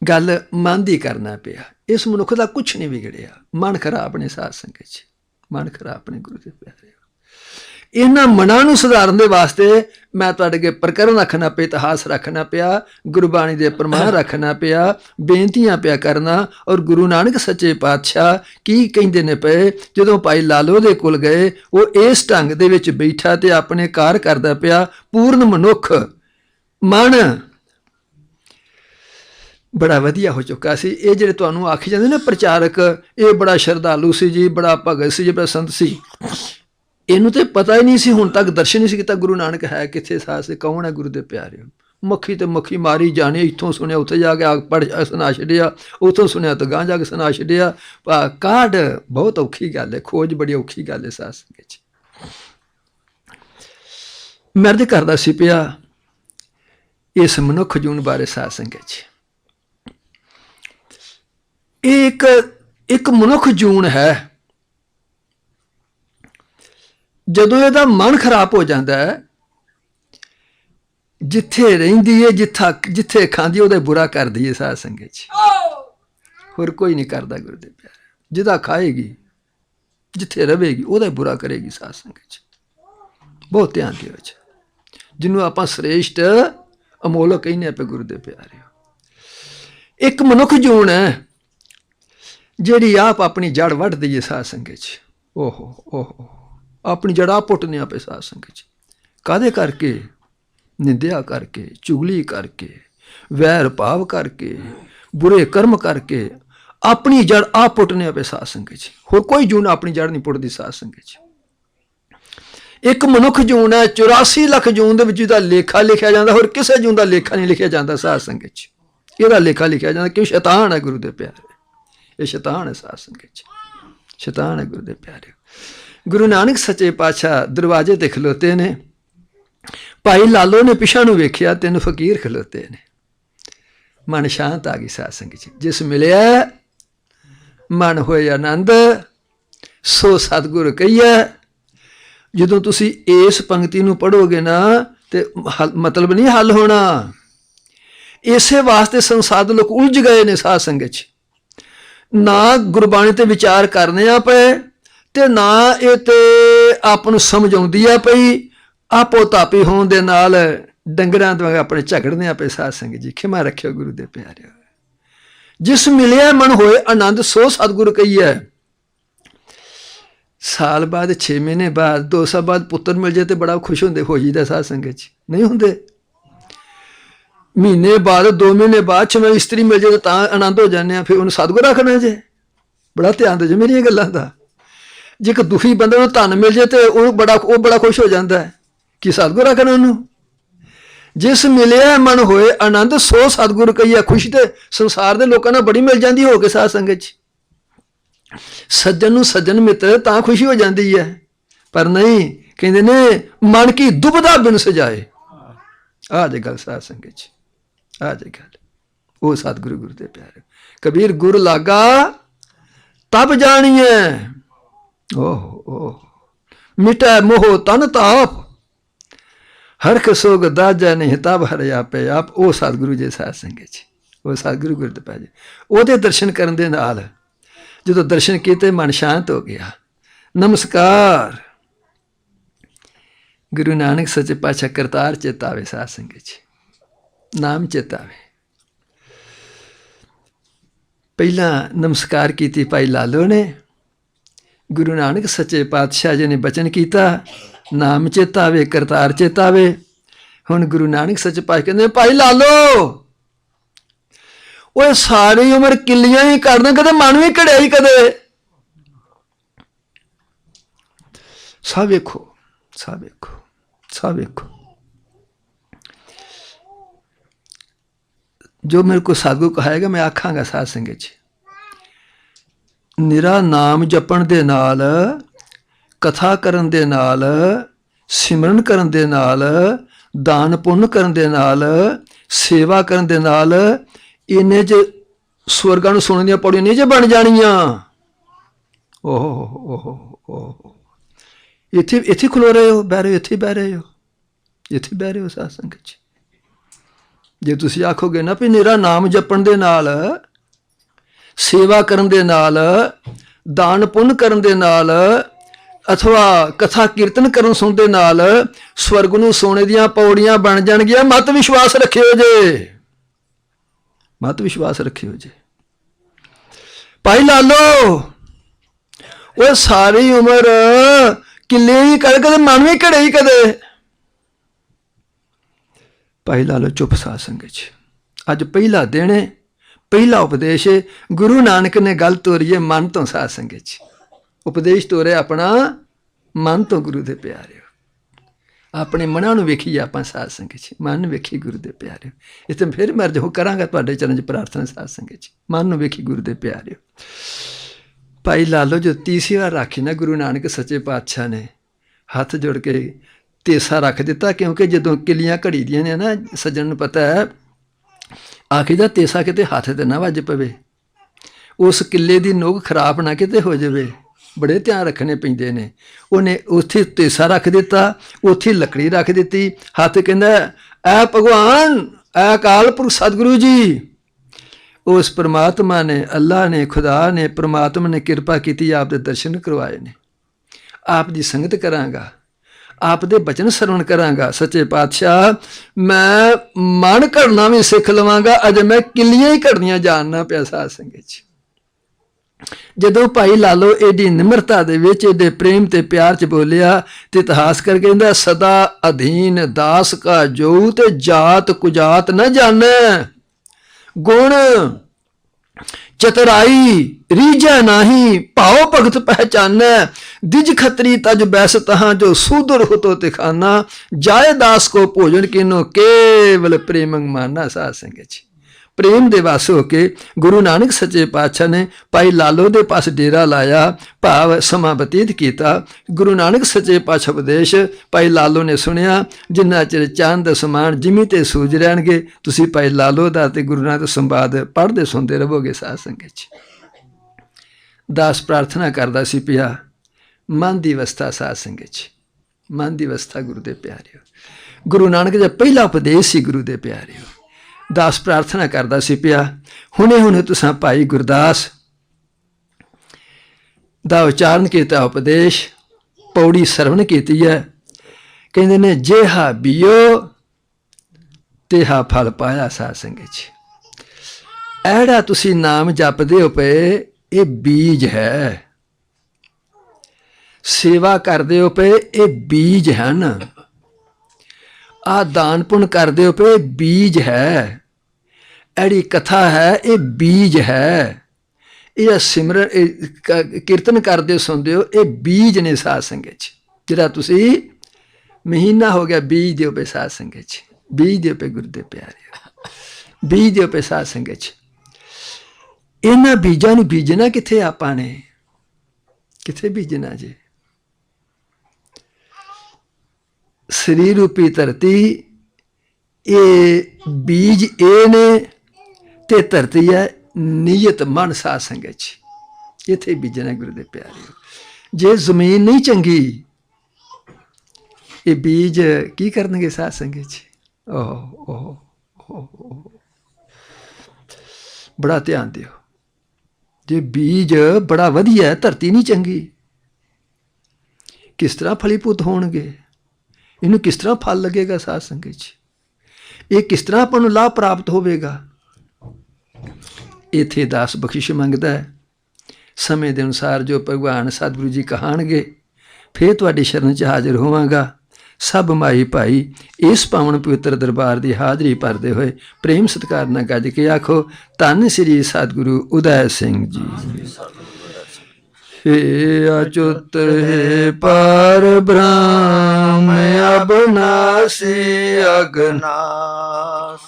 ਗੱਲ ਮਨ ਦੀ ਕਰਨਾ ਪਿਆ। ਇਸ ਮਨੁੱਖ ਦਾ ਕੁਛ ਨਹੀਂ ਵਿਗੜਿਆ, ਮਨ ਖਰਾਬ ਨੇ ਸਾਧ ਸੰਗਤ 'ਚ, ਮਨ ਖਰਾਬ ਨੇ ਗੁਰੂ ਦੇ ਪਿਆਰਿਓ। ਇਹਨਾਂ ਮਨਾਂ ਨੂੰ ਸੁਧਾਰਨ ਦੇ ਵਾਸਤੇ ਮੈਂ ਤੁਹਾਡੇ ਅੱਗੇ ਪ੍ਰਕਰਨ ਰੱਖਣਾ ਪਿਆ, ਇਤਿਹਾਸ ਰੱਖਣਾ ਪਿਆ, ਗੁਰਬਾਣੀ ਦੇ ਪ੍ਰਮਾਣ ਰੱਖਣਾ ਪਿਆ, ਬੇਨਤੀਆਂ ਪਿਆ ਕਰਨਾ। ਔਰ ਗੁਰੂ ਨਾਨਕ ਸੱਚੇ ਪਾਤਸ਼ਾਹ ਕੀ ਕਹਿੰਦੇ ਨੇ ਪਏ, ਜਦੋਂ ਭਾਈ ਲਾਲੋ ਦੇ ਕੋਲ ਗਏ, ਉਹ ਇਸ ਢੰਗ ਦੇ ਵਿੱਚ ਬੈਠਾ ਤੇ ਆਪਣੇ ਕਾਰ ਕਰਦਾ ਪਿਆ, ਪੂਰਨ ਮਨੁੱਖ ਮਨ ਬੜਾ ਵਧੀਆ ਹੋ ਚੁੱਕਾ ਸੀ। ਇਹ ਜਿਹੜੇ ਤੁਹਾਨੂੰ ਆਖੀ ਜਾਂਦੇ ਨੇ ਪ੍ਰਚਾਰਕ, ਇਹ ਬੜਾ ਸ਼ਰਧਾਲੂ ਸੀ ਜੀ, ਬੜਾ ਭਗਤ ਸੀ ਜੀ, ਬੜਾ ਸੰਤ ਸੀ, ਇਹਨੂੰ ਤੇ ਪਤਾ ਹੀ ਨਹੀਂ ਸੀ, ਹੁਣ ਤੱਕ ਦਰਸ਼ਨ ਨਹੀਂ ਸੀ ਕੀਤਾ ਗੁਰੂ ਨਾਨਕ ਹੈ ਕਿੱਥੇ, ਸਾਸ ਕੌਣ ਹੈ ਗੁਰੂ ਦੇ ਪਿਆਰੇ। ਮੱਖੀ ਤੇ ਮੱਖੀ ਮਾਰੀ ਜਾਣੀ, ਇੱਥੋਂ ਸੁਣਿਆ ਉੱਥੇ ਜਾ ਕੇ ਪੜ ਸੁਣਾ ਛੱਡਿਆ, ਉੱਥੋਂ ਸੁਣਿਆ ਤਾਂ ਗਾਂ ਜਾ ਕੇ ਸੁਣਾ ਛੱਡਿਆ। ਕਾਢ ਬਹੁਤ ਔਖੀ ਗੱਲ ਹੈ, ਖੋਜ ਬੜੀ ਔਖੀ ਗੱਲ ਹੈ ਸਾਧ ਸੰਗਤ 'ਚ। ਮੈਂ ਅਰਜ਼ ਕਰਦਾ ਸੀ ਪਿਆ ਇਸ ਮਨੁੱਖ ਜੂਨ ਬਾਰੇ ਸਾਧ ਸੰਗਤ 'ਚ। ਇਹ ਇੱਕ ਮਨੁੱਖ ਜੂਨ ਹੈ। ਜਦੋਂ ਇਹਦਾ ਮਨ ਖਰਾਬ ਹੋ ਜਾਂਦਾ ਹੈ, ਜਿੱਥੇ ਰਹਿੰਦੀ ਹੈ, ਜਿੱਥੇ ਖਾਂਦੀ ਉਹਦਾ ਬੁਰਾ ਕਰਦੀ ਹੈ ਸਾਧ ਸੰਗਤ 'ਚ। ਹੋਰ ਕੋਈ ਨਹੀਂ ਕਰਦਾ ਗੁਰੂ ਦੇ ਪਿਆਰੇ। ਜਿਹਦਾ ਖਾਏਗੀ, ਜਿੱਥੇ ਰਵੇਗੀ, ਉਹਦਾ ਬੁਰਾ ਕਰੇਗੀ ਸਾਧ ਸੰਗਤ 'ਚ। ਬਹੁਤ ਧਿਆਨ ਦਿਓ। ਜਿਹਨੂੰ ਆਪਾਂ ਸ੍ਰੇਸ਼ਟ ਅਮੋਲਕ ਕਹਿੰਦੇ ਪਏ ਗੁਰੂ ਦੇ ਪਿਆਰੇ। ਇੱਕ ਮਨੁੱਖ ਜੂਨ ਹੈ ਜਿਹੜੀ ਆਪ ਆਪਣੀ ਜੜ ਵੱਢਦੀ ਹੈ ਸਾਧ ਸੰਗਤ 'ਚ। ਓਹੋ ਆਪਣੀ ਜੜ੍ਹਾਂ ਪੁੱਟਨੇ ਆਪੇ ਸਾਧ ਸੰਗਤ 'ਚ। ਕਾਹਦੇ ਕਰਕੇ? ਨਿੰਦਿਆ ਕਰਕੇ, ਚੁਗਲੀ ਕਰਕੇ, ਵੈਰ ਭਾਵ ਕਰਕੇ, ਬੁਰੇ ਕਰਮ ਕਰਕੇ ਆਪਣੀ ਜੜ ਆਪ ਪੁੱਟਨੇ ਆਪੇ ਸਾਧ ਸੰਗਤ 'ਚ। ਹੋਰ ਕੋਈ ਜੂਨ ਆਪਣੀ ਜੜ ਨਹੀਂ ਪੁੱਟਦੀ ਸਾਧ ਸੰਗਤ 'ਚ। ਇੱਕ ਮਨੁੱਖ ਜੂਨ ਹੈ, 84 ਲੱਖ ਜੂਨ ਦੇ ਵਿੱਚ ਇਹਦਾ ਲੇਖਾ ਲਿਖਿਆ ਜਾਂਦਾ, ਹੋਰ ਕਿਸੇ ਜੂਨ ਦਾ ਲੇਖਾ ਨਹੀਂ ਲਿਖਿਆ ਜਾਂਦਾ ਸਾਧ ਸੰਗਤ 'ਚ। ਇਹਦਾ ਲੇਖਾ ਲਿਖਿਆ ਜਾਂਦਾ ਕਿਉਂ? ਸ਼ੈਤਾਨ ਹੈ ਗੁਰੂ ਦੇ ਪਿਆਰੇ। ਇਹ ਸ਼ੈਤਾਨ ਹੈ ਸਾਧ ਸੰਗਤ 'ਚ, ਸ਼ੈਤਾਨ ਹੈ ਗੁਰੂ ਦੇ ਪਿਆਰੇ। ਗੁਰੂ ਨਾਨਕ ਸੱਚੇ ਪਾਤਸ਼ਾਹ ਦਰਵਾਜ਼ੇ ਤੇ ਖਲੋਤੇ ਨੇ। ਭਾਈ ਲਾਲੋ ਨੇ ਪਿਛਾਂ ਨੂੰ ਵੇਖਿਆ, 3 ਫਕੀਰ ਖਲੋਤੇ ਨੇ। ਮਨ ਸ਼ਾਂਤ ਆ ਗਈ ਸਾਧ ਸੰਗਤ 'ਚ। ਜਿਸ ਮਿਲਿਆ ਮਨ ਹੋਏ ਆਨੰਦ, ਸੋ ਸਤਿਗੁਰ ਕਹੀਏ। ਜਦੋਂ ਤੁਸੀਂ ਇਸ ਪੰਕਤੀ ਨੂੰ ਪੜ੍ਹੋਗੇ ਨਾ ਤੇ ਮਤਲਬ ਨਹੀਂ ਹੱਲ ਹੋਣਾ। ਇਸੇ ਵਾਸਤੇ ਸੰਸਾਰ ਦੇ ਲੋਕ ਉਲਝ ਗਏ ਨੇ ਸਾਧ ਸੰਗਤ 'ਚ। ਨਾ ਗੁਰਬਾਣੀ ਤੇ ਵਿਚਾਰ ਕਰਨੇ ਆ ਪਏ ਤੇ ਨਾ ਇਹ ਤੇ ਆਪ ਨੂੰ ਸਮਝ ਆਉਂਦੀ ਆ ਪਈ। ਆਪੋ ਤਾਪੀ ਹੋਣ ਦੇ ਨਾਲ ਡੰਗਰਾਂ ਤੋਂ ਆਪਣੇ ਝਗੜਦੇ ਆ ਪਏ ਸਾਧ ਸੰਗਤ ਜੀ। ਖਿਮਾ ਰੱਖਿਓ ਗੁਰੂ ਦੇ ਪਿਆਰਿਓ। ਜਿਸ ਮਿਲਿਆ ਮਨ ਹੋਏ ਆਨੰਦ, ਸੋ ਸਤਿਗੁਰ ਕਹੀਏ। ਸਾਲ ਬਾਅਦ, 6 ਮਹੀਨੇ ਬਾਅਦ, 2 ਸਾਲ ਬਾਅਦ ਪੁੱਤਰ ਮਿਲ ਜਾਏ ਤੇ ਬੜਾ ਖੁਸ਼ ਹੁੰਦੇ ਹੋ ਜੀਦਾ ਸਾਧ ਸੰਗਤ 'ਚ, ਨਹੀਂ ਹੁੰਦੇ? ਮਹੀਨੇ ਬਾਅਦ, 2 ਮਹੀਨੇ ਬਾਅਦ 'ਚ ਮੈਂ ਇਸਤਰੀ ਮਿਲ ਜਾਏ ਤਾਂ ਆਨੰਦ ਹੋ ਜਾਂਦੇ ਆ। ਫਿਰ ਉਹਨੂੰ ਸਤਿਗੁਰ ਆਖਣਾ ਜੇ। ਬੜਾ ਧਿਆਨ ਦਿਓ ਜੀ ਮੇਰੀਆਂ ਗੱਲਾਂ ਦਾ। ਜੇ ਇੱਕ ਦੁਖੀ ਬੰਦੇ ਨੂੰ ਧਨ ਮਿਲ ਜਾਏ ਤੇ ਉਹ ਬੜਾ ਖੁਸ਼ ਹੋ ਜਾਂਦਾ ਹੈ ਕਿ ਸਤਿਗੁਰ ਆਖਣਾ ਉਹਨੂੰ। ਜਿਸ ਮਿਲਿਆ ਮਨ ਹੋਏ ਆਨੰਦ, ਸੋ ਸਤਿਗੁਰ ਕਹੀਏ। ਖੁਸ਼ੀ ਤੇ ਸੰਸਾਰ ਦੇ ਲੋਕਾਂ ਨਾਲ ਬੜੀ ਮਿਲ ਜਾਂਦੀ ਹੋ ਕੇ ਸਾਧ ਸੰਗਤ 'ਚ। ਸੱਜਣ ਨੂੰ ਸੱਜਣ ਮਿੱਤਰ ਤਾਂ ਖੁਸ਼ੀ ਹੋ ਜਾਂਦੀ ਹੈ, ਪਰ ਨਹੀਂ, ਕਹਿੰਦੇ ਨੇ ਮਨ ਕੀ ਦੁਬਦਾ ਬਿਨ ਸਜਾਏ। ਆ ਜੇ ਗੱਲ ਸਾਧ ਸੰਗਤ 'ਚ, ਆ ਜੇ ਗੱਲ। ਉਹ ਸਤਿਗੁਰੂ ਗੁਰੂ ਦੇ ਪਿਆਰੇ। ਕਬੀਰ ਗੁਰ ਲਾਗਾ ਤਬ ਜਾਣੀਏ, ਓਹ ਮਿਟੈ ਮੋਹ ਤਨ ਤਾਪ, ਹਰਖ ਸੋਗ ਦਾਜੈ ਨਹੀਂ ਤਬ ਹਰਿ ਆਪੇ ਆਪ। ਉਹ ਸਤਿਗੁਰੂ ਜੀ ਸਾਧ ਸੰਗਤ 'ਚ, ਉਹ ਸਤਿਗੁਰੂ ਗੁਰੂ ਦੇ ਪਿਆਰੇ। ਉਹਦੇ ਦਰਸ਼ਨ ਕਰਨ ਦੇ ਨਾਲ ਜਦੋਂ ਦਰਸ਼ਨ ਕੀਤੇ ਮਨ ਸ਼ਾਂਤ ਹੋ ਗਿਆ। ਨਮਸਕਾਰ। ਗੁਰੂ ਨਾਨਕ ਸੱਚੇ ਪਾਤਸ਼ਾਹ ਕਰਤਾਰ ਚੇਤਾਵੇ ਸਾਧ ਸੰਗਤ 'ਚ, ਨਾਮ ਚੇਤਾਵੇ। ਪਹਿਲਾਂ ਨਮਸਕਾਰ ਕੀਤੀ ਭਾਈ ਲਾਲੋ ਨੇ। ਗੁਰੂ ਨਾਨਕ ਸੱਚੇ ਪਾਤਸ਼ਾਹ ਜੀ ਨੇ ਬਚਨ ਕੀਤਾ, ਨਾਮ ਚੇਤਾਵੇ, ਕਰਤਾਰ ਚੇਤਾਵੇ। ਹੁਣ ਗੁਰੂ ਨਾਨਕ ਸੱਚੇ ਪਾਤਸ਼ਾਹ ਕਹਿੰਦੇ, ਭਾਈ ਲਾਲੋ ਉਹ ਸਾਰੀ ਉਮਰ ਕਿੱਲੀਆਂ ਹੀ ਕਰਨਾ, ਕਦੇ ਮਨ ਵੀ ਘੜਿਆ ਹੀ ਕਦੇ। ਸਭ ਵੇਖੋ, ਸਭ ਵੇਖੋ, ਸਭ ਵੇਖੋ। ਜੋ ਮੇਰੇ ਕੋ ਸਤਿਗੁਰ ਕਹਾਏਗਾ ਮੈਂ ਆਖਾਂਗਾ ਸਾਧ ਸੰਗਤ 'ਚ। ਨਿਰਾ ਨਾਮ ਜਪਣ ਦੇ ਨਾਲ, ਕਥਾ ਕਰਨ ਦੇ ਨਾਲ, ਸਿਮਰਨ ਕਰਨ ਦੇ ਨਾਲ, ਦਾਨ ਪੁੰਨ ਕਰਨ ਦੇ ਨਾਲ, ਸੇਵਾ ਕਰਨ ਦੇ ਨਾਲ ਇਹਨੇ 'ਚ ਸਵਰਗਾਂ ਨੂੰ ਸੁਣਨ ਦੀਆਂ ਪੌੜੀਆਂ ਨਹੀਂ ਜੇ ਬਣ ਜਾਣੀਆਂ। ਓਹ ਇੱਥੇ ਖਲੋ ਰਹੇ ਹੋ, ਬਹਿ ਰਹੇ ਹੋ, ਇੱਥੇ ਬਹਿ ਰਹੇ ਹੋ, ਇੱਥੇ ਬਹਿ ਰਹੇ ਹੋ ਸਾਧ ਸੰਗਤ 'ਚ। ਜੇ ਤੁਸੀਂ ਆਖੋਗੇ ਨਾ ਵੀ ਨਿਰਾ ਨਾਮ ਜਪਣ ਦੇ ਨਾਲ, ਸੇਵਾ ਕਰਨ ਦੇ ਨਾਲ, ਦਾਨ ਪੁੰਨ ਕਰਨ ਦੇ ਨਾਲ, अथवा कथा कीर्तन करन सुन दे नाल स्वर्ग नूं सोने दीआं पौड़ियां बन जाणगीआं। मत विश्वास रखियो जे, मत विश्वास रखियो जे। भाई लालो वो सारी उम्र किले ही कर, कदे मन भी घड़े ही कदे। भाई लालो चुप साध संगत च। अज पहला दिन है, पहला उपदेश है। गुरु नानक ने गल तोरी है मन तो साध संगत च। उपदेश तोरे अपना मन तो गुरु दे प्यारे। अपने मनां नूं वेखीए आपां साध संगत च, मन वेखी गुरु दे प्यारे। इत्थे फिर मर्ज हो करांगा तुहाडे चरण च प्रार्थना साध संगत च, मन नूं वेखी गुरु दे प्यारे। भाई लालो जो तीसरी बार आखी ना गुरु नानक सच्चे पातशाह ने हथ जोड़ के तेसा रख दिता, क्योंकि जदों किलियां घड़ी दियां ने ना सज्जन नूं पता है आखी दा तेसा किते हथ ते ना वज पवे, उस किले दी नोक खराब ना किते हो जावे, बड़े ध्यान रखने पैंदे ने। उन्हें उत्थे तेसा रख दिता, उत्थे लकड़ी रख दिती, हथ कहंदा ऐ भगवान ऐ अकाल पुरख सतगुरु जी। उस परमात्मा ने, अल्लाह ने, खुदा ने, परमात्मा ने कृपा की, आप दे दर्शन करवाए ने, आप दी संगत करांगा, आप दे बचन सरवण करांगा। सच्चे पातशाह मैं मन घड़ना भी सिख लवांगा, अजे मैं किलियां ही घड़नियां जानना पिया साध संगत च। जदों भाई लालो एडी निमरता दे विच एडे प्रेम ते प्यार च बोलिया ते इतिहास कर कहंदा सदा अधीन दास का जो ते जात कुजात न जाने, गुण चतुराई रीझै नाही भाव भगत पहचानै, दिज खतरी तज बैस तहां जो सूदर हो तो तिखाना, जाए दास को भोजन किनो केवल प्रेमंग माना। साध संगत जी प्रेम दे वस होके गुरु नानक सच्चे पातशाह ने भाई लालो दे पास डेरा लाया, भाव समा बतीत किया। गुरु नानक सच्चे पातशाह उपदेश भाई लालो ने सुनिया, जिन्ना चिर चंद समान जिमी ते सूझ रहणगे तुसीं भाई लालो दा ते गुरु नानक संवाद पढ़दे सुनते रहोगे। साध संगत च दास प्रार्थना करदा सी पिया मन दी अवस्था, साध संगत च मन दी अवस्था गुरु दे प्यारे। गुरु नानक दा पहला उपदेश सी गुरु दे प्यारे। दास प्रार्थना करदा सी पिया हुणे हुणे तुसां भाई गुरदास दा उचारण किया, उपदेश पौड़ी सरवण की है। कहंदे ने जेहा बियो तेहा फल पाया। साध संगत च ऐड़ा तुसी नाम जपदे हो पे ये बीज है, सेवा करदे हो पे ये बीज हैं, आ दान पुण्य करदे हो पे बीज है, ऐड़ी कथा है ये बीज है, ये सिमरन कीर्तन करदे सुनदे हो ये बीज ने। साध संगत च जिहड़ा तुसी महीना हो गया बीज दिओ पे। साध संगत च बीज दिओ पे गुरु दे प्यारे, बीज दिओ पे। साध संगत च इन्हां बीजां नूं बीजना कित्थे आपां ने, कित्थे बीजना जे। शरीर रूपी धरती ये बीज ए ने ते धरती है नीयत मन। साध संगत च इत्थे बीजना गुरु दे प्यारे। जे जमीन नहीं चंगी ये बीज की करनगे। साध संगत च बड़ा ध्यान दिओ। जे बीज बड़ा वधिया है धरती नहीं चंगी किस तरह फलीभूत होणगे, इनू किस तरह फल लगेगा। साध संगत च ये किस तरह आपां नूं लाभ प्राप्त होवेगा। इत्थे दास बख्शिश मंगदा है, समय के अनुसार जो भगवान सतगुरु जी कहाणगे फिर तुहाडी शरण च हाजिर होवांगा। सब माई भाई इस पावन पवित्र दरबार की हाजरी भरते हुए प्रेम सत्कार नाल गज के आखो धन श्री सतगुरु उदय सिंह जी। हे अच्युत हे पार ब्रह्म अविनाशी अगनाश,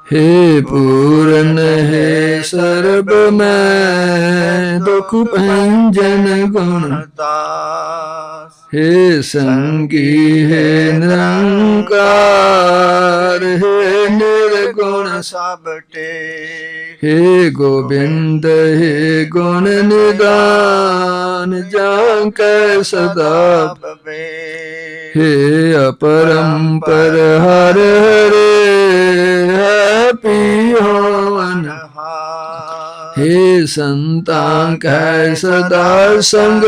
हे पूर्ण हे सर्व में दुख भंजन गुणदास, हे संगी हे निरंकार हे निर्गुण सबटे, हे गोविंद हे गुण निदान जांकै सदा भवे, हे अपरंपर हर हरे है पियो हे संतां कह सदा संग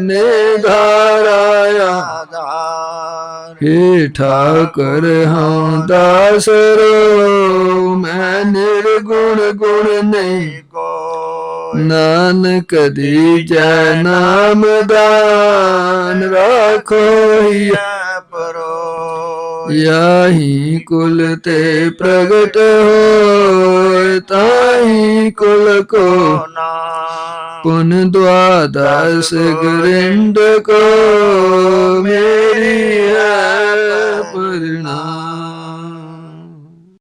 निधाराया आधार हे ठाकुर हूँ दासरो मैं निर्गुण गुण नहीं को नानक दीजै नाम दान राखो ही परो याही कुल ते प्रगट होय ताही कुल को नाम पुन द्वादश गरिंद को मेरी है परिणाम।